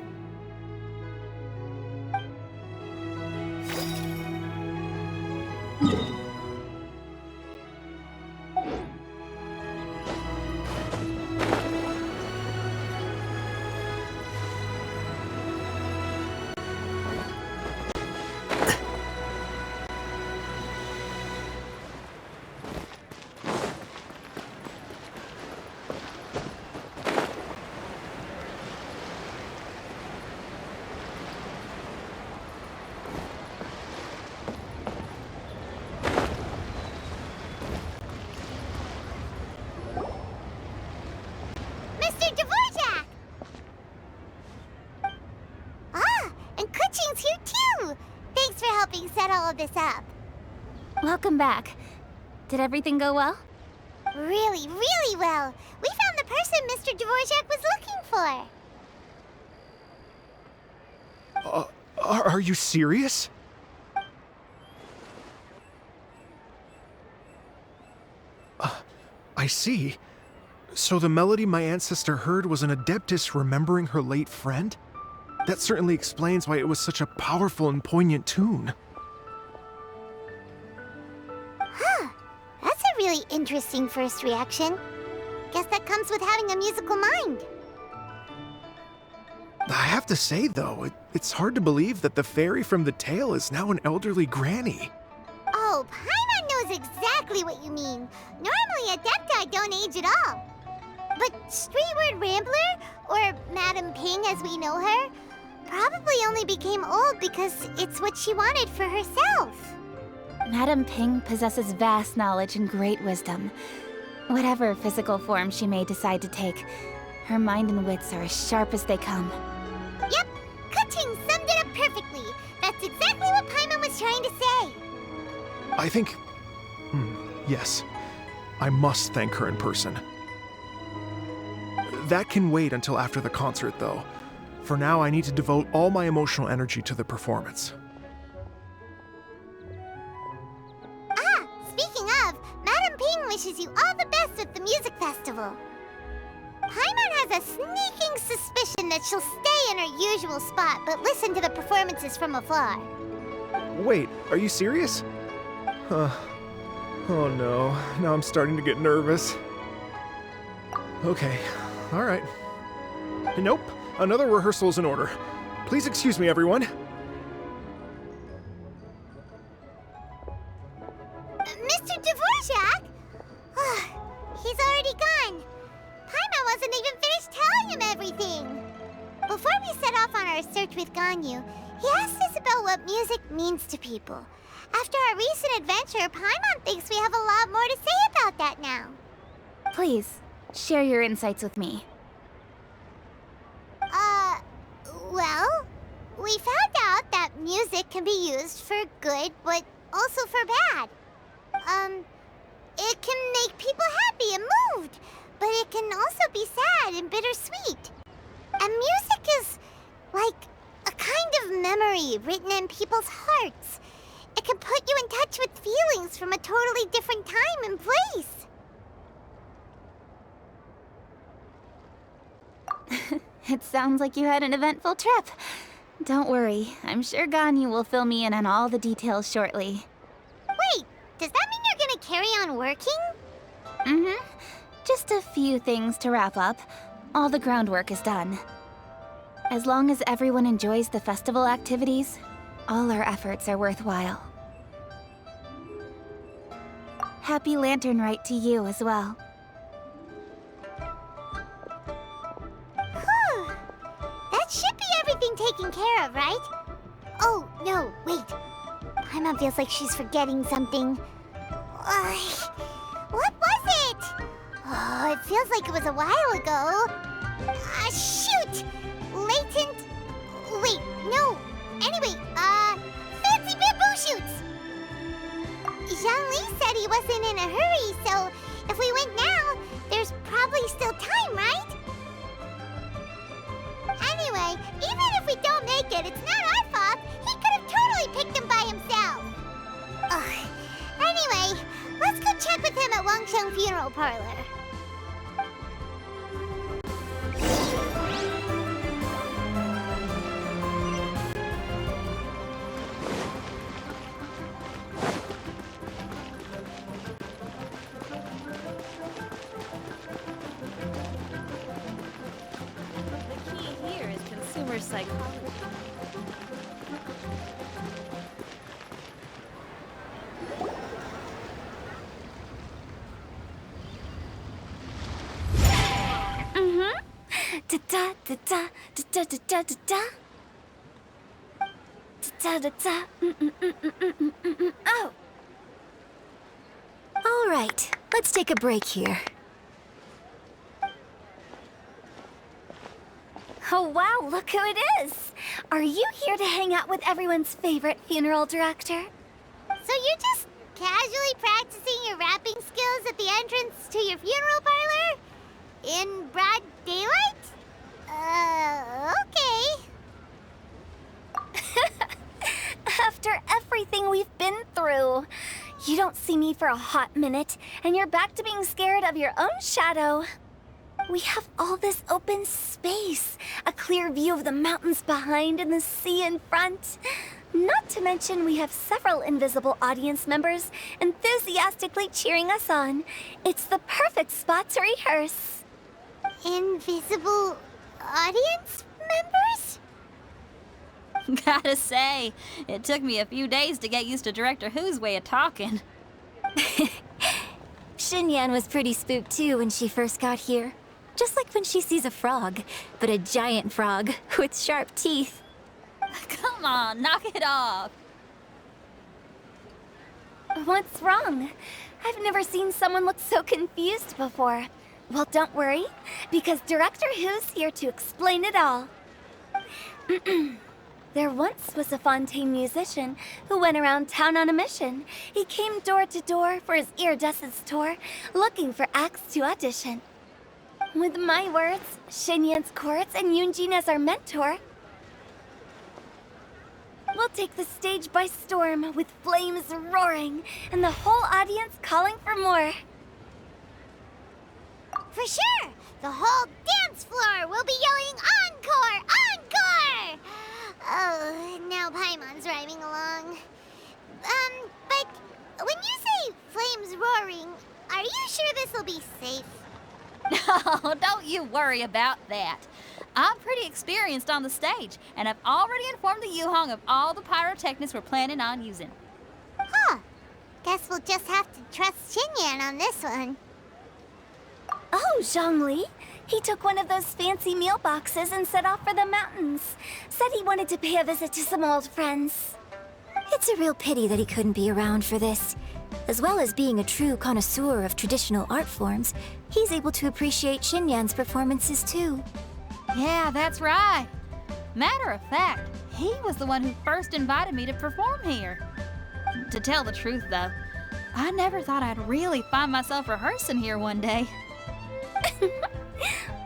helping set all of this up. Welcome back. Did everything go well? Really, really well. We found the person Mr. Dvorak was looking for. Are you serious? I see. So the melody my ancestor heard was an Adeptus remembering her late friend? That certainly explains why it was such a powerful and poignant tune. Huh. That's a really interesting first reaction. Guess that comes with having a musical mind. I have to say, though, it's hard to believe that the fairy from the tale is now an elderly granny. Oh, Paimon knows exactly what you mean. Normally, Adepti don't age at all. But Streetward Rambler, or Madam Ping as we know her, probably only became old because it's what she wanted for herself. Madam Ping possesses vast knowledge and great wisdom. Whatever physical form she may decide to take, her mind and wits are as sharp as they come. Yep, Ka-Ching summed it up perfectly. That's exactly what Paimon was trying to say. I think... yes. I must thank her in person. That can wait until after the concert, though. For now, I need to devote all my emotional energy to the performance. Ah, speaking of, Madam Ping wishes you all the best with the music festival. Paimon has a sneaking suspicion that she'll stay in her usual spot, but listen to the performances from afar. Wait, are you serious? Oh no, now I'm starting to get nervous. Okay, alright. Nope, another rehearsal is in order. Please excuse me, everyone. Mr. Dvorak? He's already gone. Paimon wasn't even finished telling him everything. Before we set off on our search with Ganyu, he asked us about what music means to people. After our recent adventure, Paimon thinks we have a lot more to say about that now. Please, share your insights with me. Well, we found out that music can be used for good, but also for bad. It can make people happy and moved, but it can also be sad and bittersweet. And music is like a kind of memory written in people's hearts. It can put you in touch with feelings from a totally different time and place. It sounds like you had an eventful trip. Don't worry, I'm sure Ganyu will fill me in on all the details shortly. Wait, does that mean you're gonna carry on working? Mm-hmm. Just a few things to wrap up. All the groundwork is done. As long as everyone enjoys the festival activities, all our efforts are worthwhile. Happy Lantern Rite to you as well. Whew. That should be everything taken care of, right? Oh, no, wait. Paimon feels like she's forgetting something. What was it? Oh, it feels like it was a while ago. Shoot! Latent... Wait, no. Anyway, fancy bamboo shoots! Zhang Li said he wasn't in a hurry, so if we went now, there's probably still time, right? Anyway, even if we don't make it, it's not our fault. He could have totally picked him by himself. Ugh. Anyway, let's go check with him at Wangsheng Funeral Parlor. The key here is consumer psychology. Da da da da da da da da da. Da da da. Oh. All right, let's take a break here. Oh wow, look who it is! Are you here to hang out with everyone's favorite funeral director? So you're just casually practicing your rapping skills at the entrance to your funeral parlor? In broad daylight? Okay. After everything we've been through, you don't see me for a hot minute, and you're back to being scared of your own shadow. We have all this open space, a clear view of the mountains behind and the sea in front. Not to mention we have several invisible audience members enthusiastically cheering us on. It's the perfect spot to rehearse. Invisible audience members? Gotta say, it took me a few days to get used to Director Who's way of talking. Xinyan was pretty spooked too when she first got here. Just like when she sees a frog, but a giant frog with sharp teeth. Come on, knock it off. What's wrong? I've never seen someone look so confused before. Well, don't worry, because Director Who's here to explain it all. There once was a Fontaine musician who went around town on a mission. He came door to door for his iridescence tour, looking for acts to audition. With my words, Xinyan's chords, and Yunjin as our mentor, we'll take the stage by storm with flames roaring and the whole audience calling for more. For sure! The whole dance floor will be yelling encore! Encore! Oh, now Paimon's rhyming along. But when you say flames roaring, are you sure this will be safe? No, don't you worry about that. I'm pretty experienced on the stage, and I've already informed the Yuhong of all the pyrotechnics we're planning on using. Huh. Guess we'll just have to trust Xinyan on this one. Oh, Zhongli. He took one of those fancy meal boxes and set off for the mountains. Said he wanted to pay a visit to some old friends. It's a real pity that he couldn't be around for this. As well as being a true connoisseur of traditional art forms, he's able to appreciate Xinyan's performances too. Yeah, that's right. Matter of fact, he was the one who first invited me to perform here. To tell the truth, though, I never thought I'd really find myself rehearsing here one day.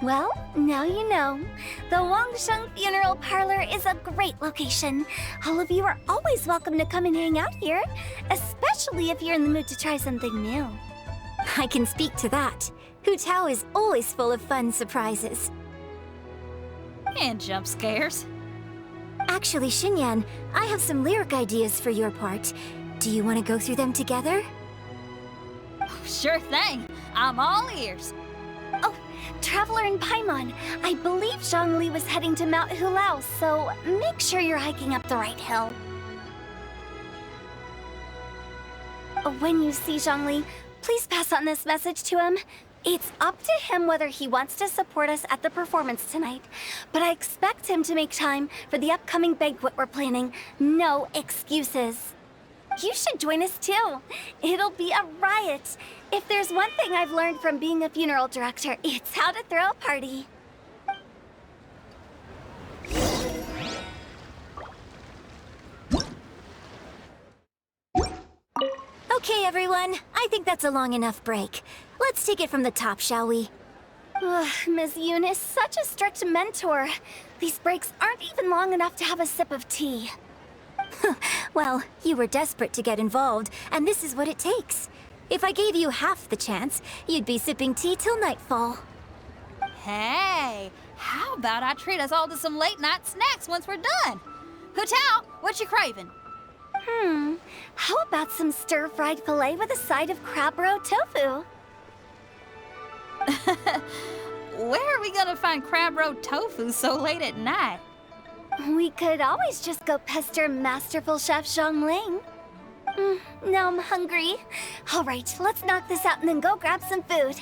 Well, now you know. The Wangsheng Funeral Parlor is a great location. All of you are always welcome to come and hang out here, especially if you're in the mood to try something new. I can speak to that. Hu Tao is always full of fun surprises. And jump scares. Actually, Xinyan, I have some lyric ideas for your part. Do you want to go through them together? Sure thing. I'm all ears. Oh, Traveler in Paimon, I believe Zhongli was heading to Mount Hulao, so make sure you're hiking up the right hill. When you see Zhongli, please pass on this message to him. It's up to him whether he wants to support us at the performance tonight, but I expect him to make time for the upcoming banquet we're planning. No excuses. You should join us too. It'll be a riot. If there's one thing I've learned from being a funeral director, it's how to throw a party. Okay, everyone. I think that's a long enough break. Let's take it from the top, shall we? Ms. Eunice, such a strict mentor. These breaks aren't even long enough to have a sip of tea. Well, you were desperate to get involved, and this is what it takes. If I gave you half the chance, you'd be sipping tea till nightfall. Hey, how about I treat us all to some late-night snacks once we're done? Hu Tao, what you craving? How about some stir-fried filet with a side of crab roe tofu? Where are we gonna find crab roe tofu so late at night? We could always just go pester masterful chef Zhongling. Now I'm hungry. All right, let's knock this out and then go grab some food.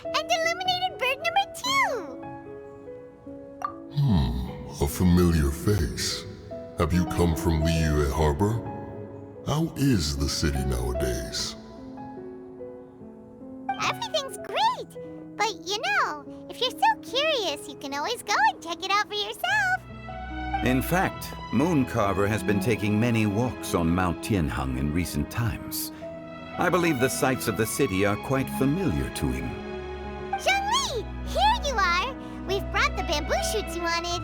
And illuminated bird number 2! A familiar face. Have you come from Liyue Harbor? How is the city nowadays? Everything's great! But you know, if you're so curious, you can always go and check it out for yourself. In fact, Mooncarver has been taking many walks on Mount Tianheng in recent times. I believe the sights of the city are quite familiar to him. Zhongli! Here you are! We've brought the bamboo shoots you wanted.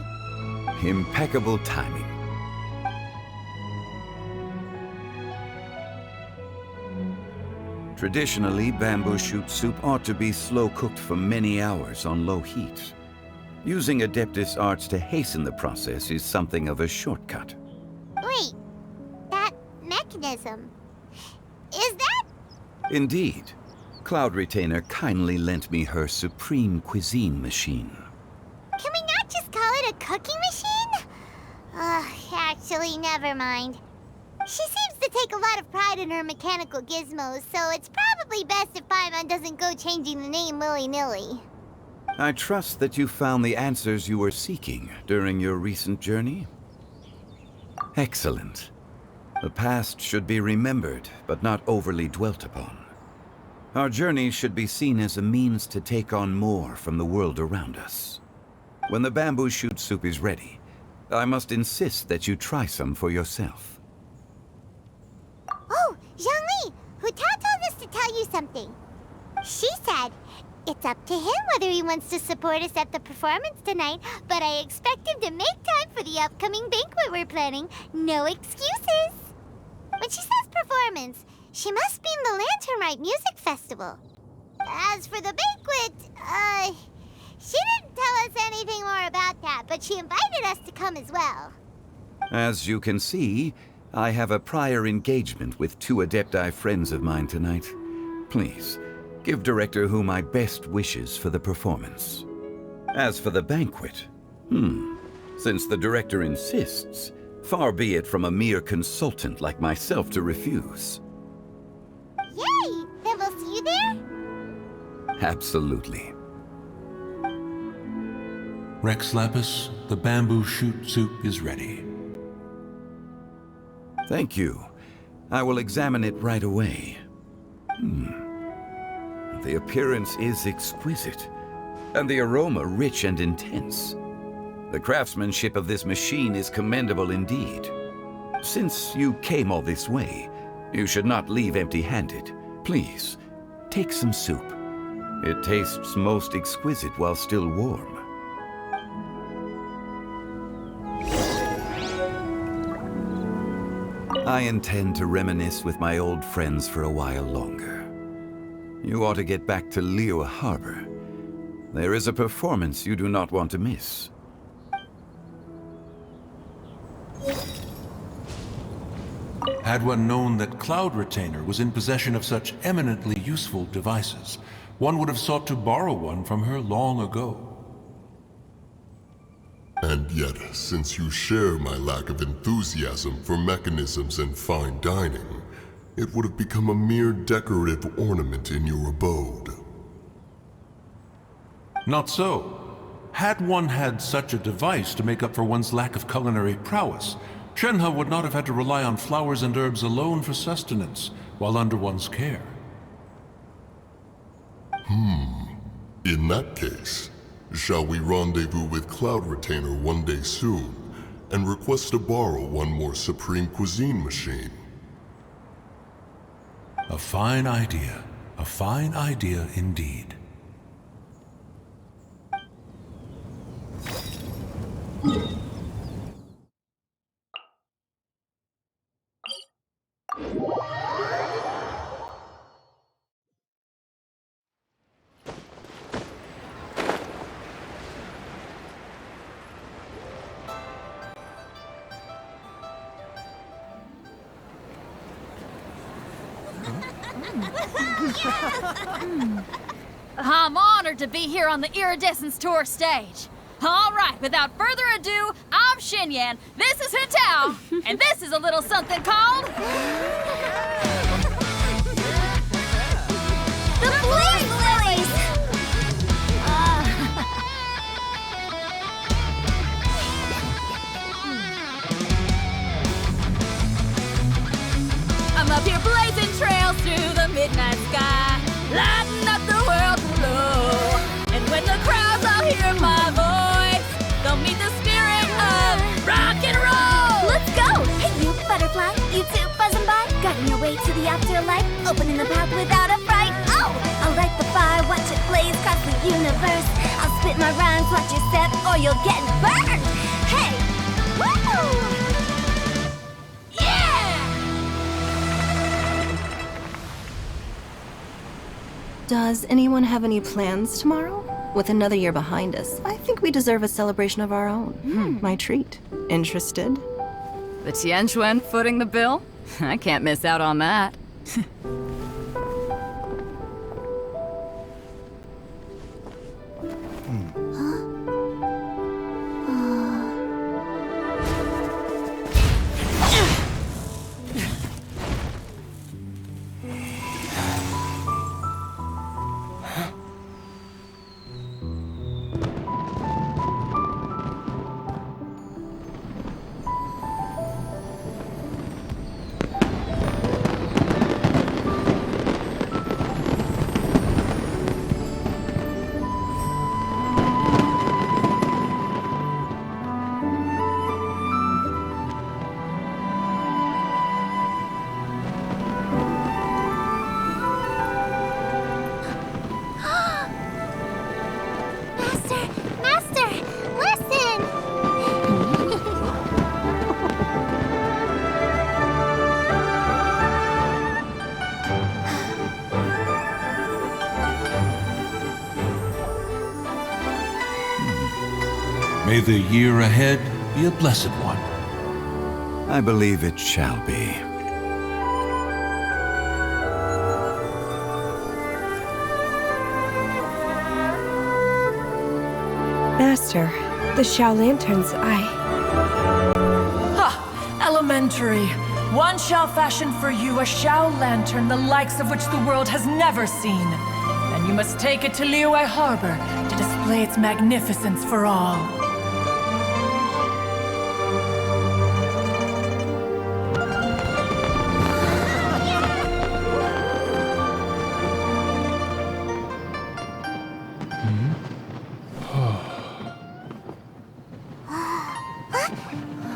Impeccable timing. Traditionally, bamboo shoot soup ought to be slow-cooked for many hours on low heat. Using Adeptus arts to hasten the process is something of a shortcut. Wait, that mechanism... is that... Indeed. Cloud Retainer kindly lent me her supreme cuisine machine. Can we not just call it a cooking machine? Actually, never mind. She seems to take a lot of pride in her mechanical gizmos, so it's probably best if Paimon doesn't go changing the name willy-nilly. I trust that you found the answers you were seeking during your recent journey? Excellent. The past should be remembered, but not overly dwelt upon. Our journey should be seen as a means to take on more from the world around us. When the bamboo shoot soup is ready, I must insist that you try some for yourself. Oh, Zhongli! Hu Tao told us to tell you something. She said, it's up to him whether he wants to support us at the performance tonight, but I expect him to make time for the upcoming banquet we're planning. No excuses! When she says performance, she must mean the Lantern Rite Music Festival. As for the banquet, she didn't tell us anything more about that, but she invited us to come as well. As you can see, I have a prior engagement with 2 Adepti friends of mine tonight. Please, give Director Hu my best wishes for the performance. As for the banquet, since the Director insists, far be it from a mere consultant like myself to refuse. Yay! Then we'll see you there? Absolutely. Rex Lapis, the bamboo shoot soup is ready. Thank you. I will examine it right away. The appearance is exquisite, and the aroma rich and intense. The craftsmanship of this machine is commendable indeed. Since you came all this way, you should not leave empty-handed. Please, take some soup. It tastes most exquisite while still warm. I intend to reminisce with my old friends for a while longer. You ought to get back to Liyue Harbor. There is a performance you do not want to miss. Had one known that Cloud Retainer was in possession of such eminently useful devices, one would have sought to borrow one from her long ago. And yet, since you share my lack of enthusiasm for mechanisms and fine dining, it would have become a mere decorative ornament in your abode. Not so. Had one had such a device to make up for one's lack of culinary prowess, Shenhe would not have had to rely on flowers and herbs alone for sustenance, while under one's care. In that case, shall we rendezvous with Cloud Retainer one day soon, and request to borrow one more Supreme Cuisine machine? A fine idea. A fine idea indeed. I'm honored to be here on the Iridescence Tour stage. All right, without further ado, I'm Xinyan, this is Hu-Tao, and this is a little something called... The Flame Lilies! afterlife, opening the path without a fright. Oh! I'll light the fire, watch it blaze across the universe. I'll spit my rhymes, watch you step, or you'll get burned. Hey! Woo! Yeah! Does anyone have any plans tomorrow? With another year behind us, I think we deserve a celebration of our own. My treat. Interested? The Tianquan footing the bill? I can't miss out on that. Master, listen! May the year ahead be a blessed one. I believe it shall be. Master, the Xiao Lanterns, Ha! Elementary. One shall fashion for you a Xiao Lantern the likes of which the world has never seen. And you must take it to Liyue Harbor to display its magnificence for all.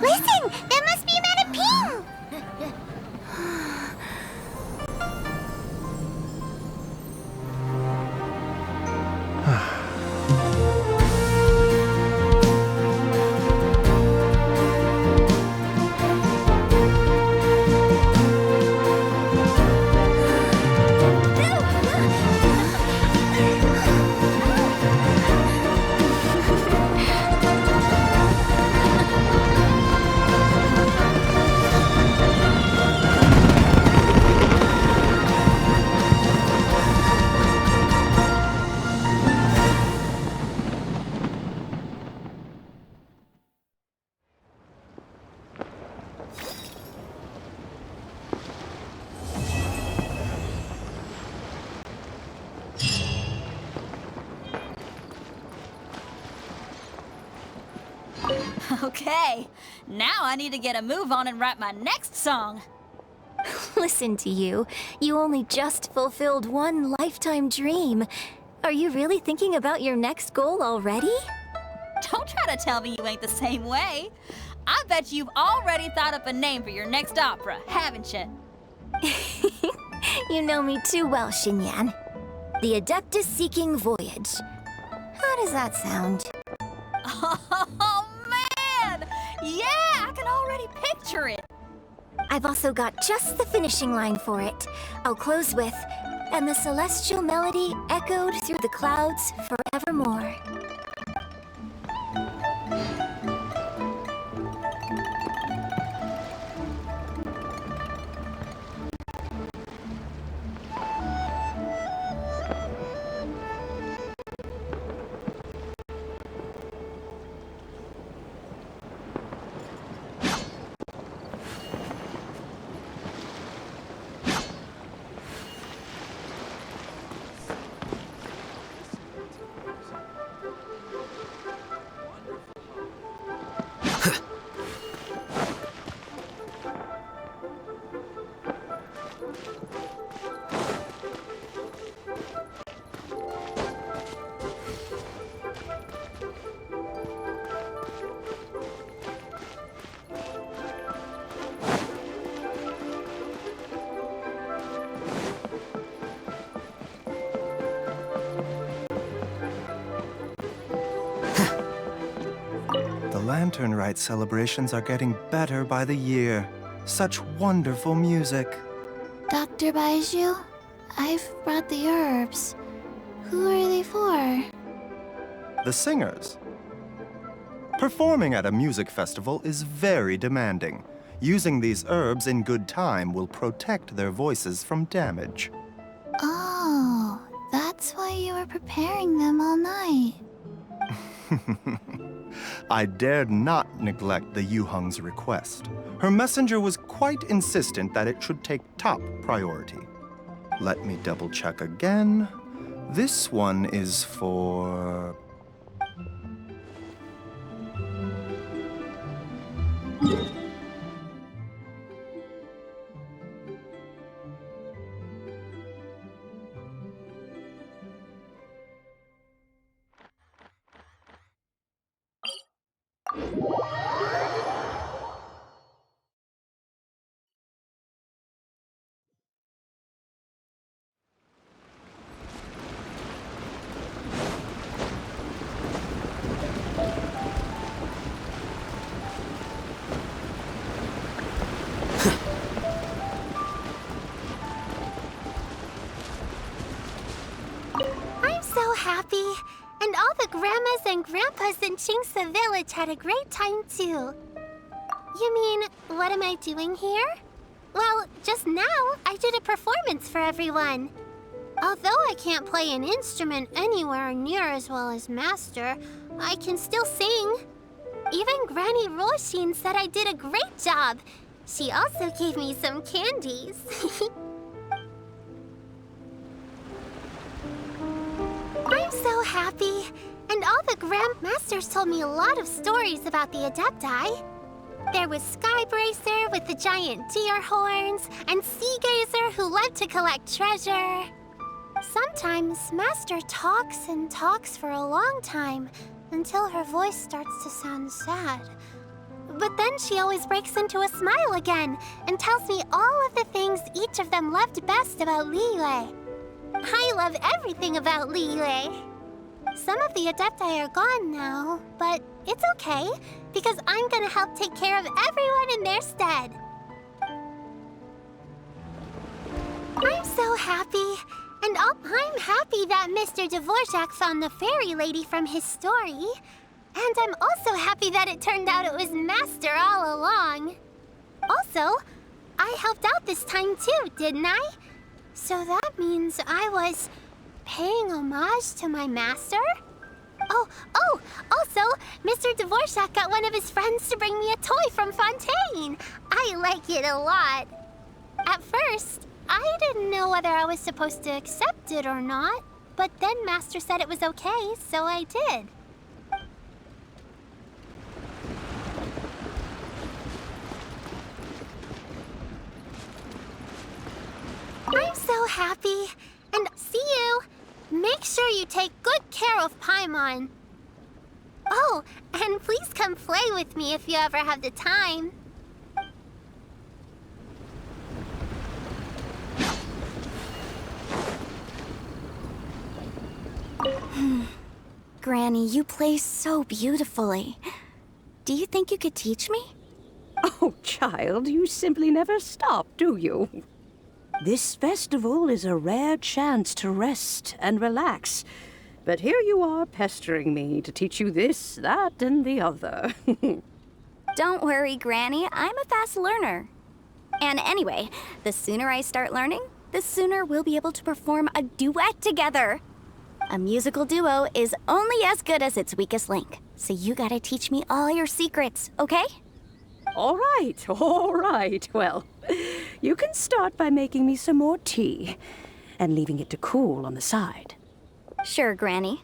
Listen! That must be Madame Ping! Okay, now I need to get a move on and write my next song. Listen to you. You only just fulfilled one lifetime dream. Are you really thinking about your next goal already? Don't try to tell me you ain't the same way. I bet you've already thought up a name for your next opera, haven't you? You know me too well, Xinyan. The Adeptus Seeking Voyage. How does that sound? Oh, man! Yeah, I can already picture it. I've also got just the finishing line for it. I'll close with, and the celestial melody echoed through the clouds forevermore. Lantern Rite celebrations are getting better by the year. Such wonderful music. Dr. Baiju, I've brought the herbs. Who are they for? The singers. Performing at a music festival is very demanding. Using these herbs in good time will protect their voices from damage. Oh, that's why you were preparing them all night. I dared not neglect the Yuheng's request. Her messenger was quite insistent that it should take top priority. Let me double check again. This one is for... I'm so happy. And all the grandmas and grandpas in Chingsa village had a great time too. You mean, what am I doing here? Well, just now, I did a performance for everyone. Although I can't play an instrument anywhere near as well as Master, I can still sing. Even Granny Roshin said I did a great job. She also gave me some candies. I'm so happy. And all the Grandmasters told me a lot of stories about the Adepti. There was Skybracer with the giant deer horns, and Seagazer who loved to collect treasure. Sometimes Master talks and talks for a long time, until her voice starts to sound sad. But then she always breaks into a smile again, and tells me all of the things each of them loved best about Liyue. I love everything about Liyue. Some of the Adepti are gone now, but it's okay, because I'm gonna help take care of everyone in their stead. I'm so happy, and I'm happy that Mr. Dvorak found the fairy lady from his story. And I'm also happy that it turned out it was Master all along. Also, I helped out this time too, didn't I? So that means I was paying homage to my master? Oh, also, Mr. Dvorak got one of his friends to bring me a toy from Fontaine. I like it a lot. At first, I didn't know whether I was supposed to accept it or not, but then Master said it was okay, so I did. I'm so happy. And see you. Make sure you take good care of Paimon. Oh, and please come play with me if you ever have the time. Granny, you play so beautifully. Do you think you could teach me? Oh, child, you simply never stop, do you? This festival is a rare chance to rest and relax. But here you are pestering me to teach you this, that, and the other. Don't worry, Granny. I'm a fast learner. And anyway, the sooner I start learning, the sooner we'll be able to perform a duet together. A musical duo is only as good as its weakest link. So you gotta teach me all your secrets, okay? All right. Well, you can start by making me some more tea and leaving it to cool on the side. Sure, Granny.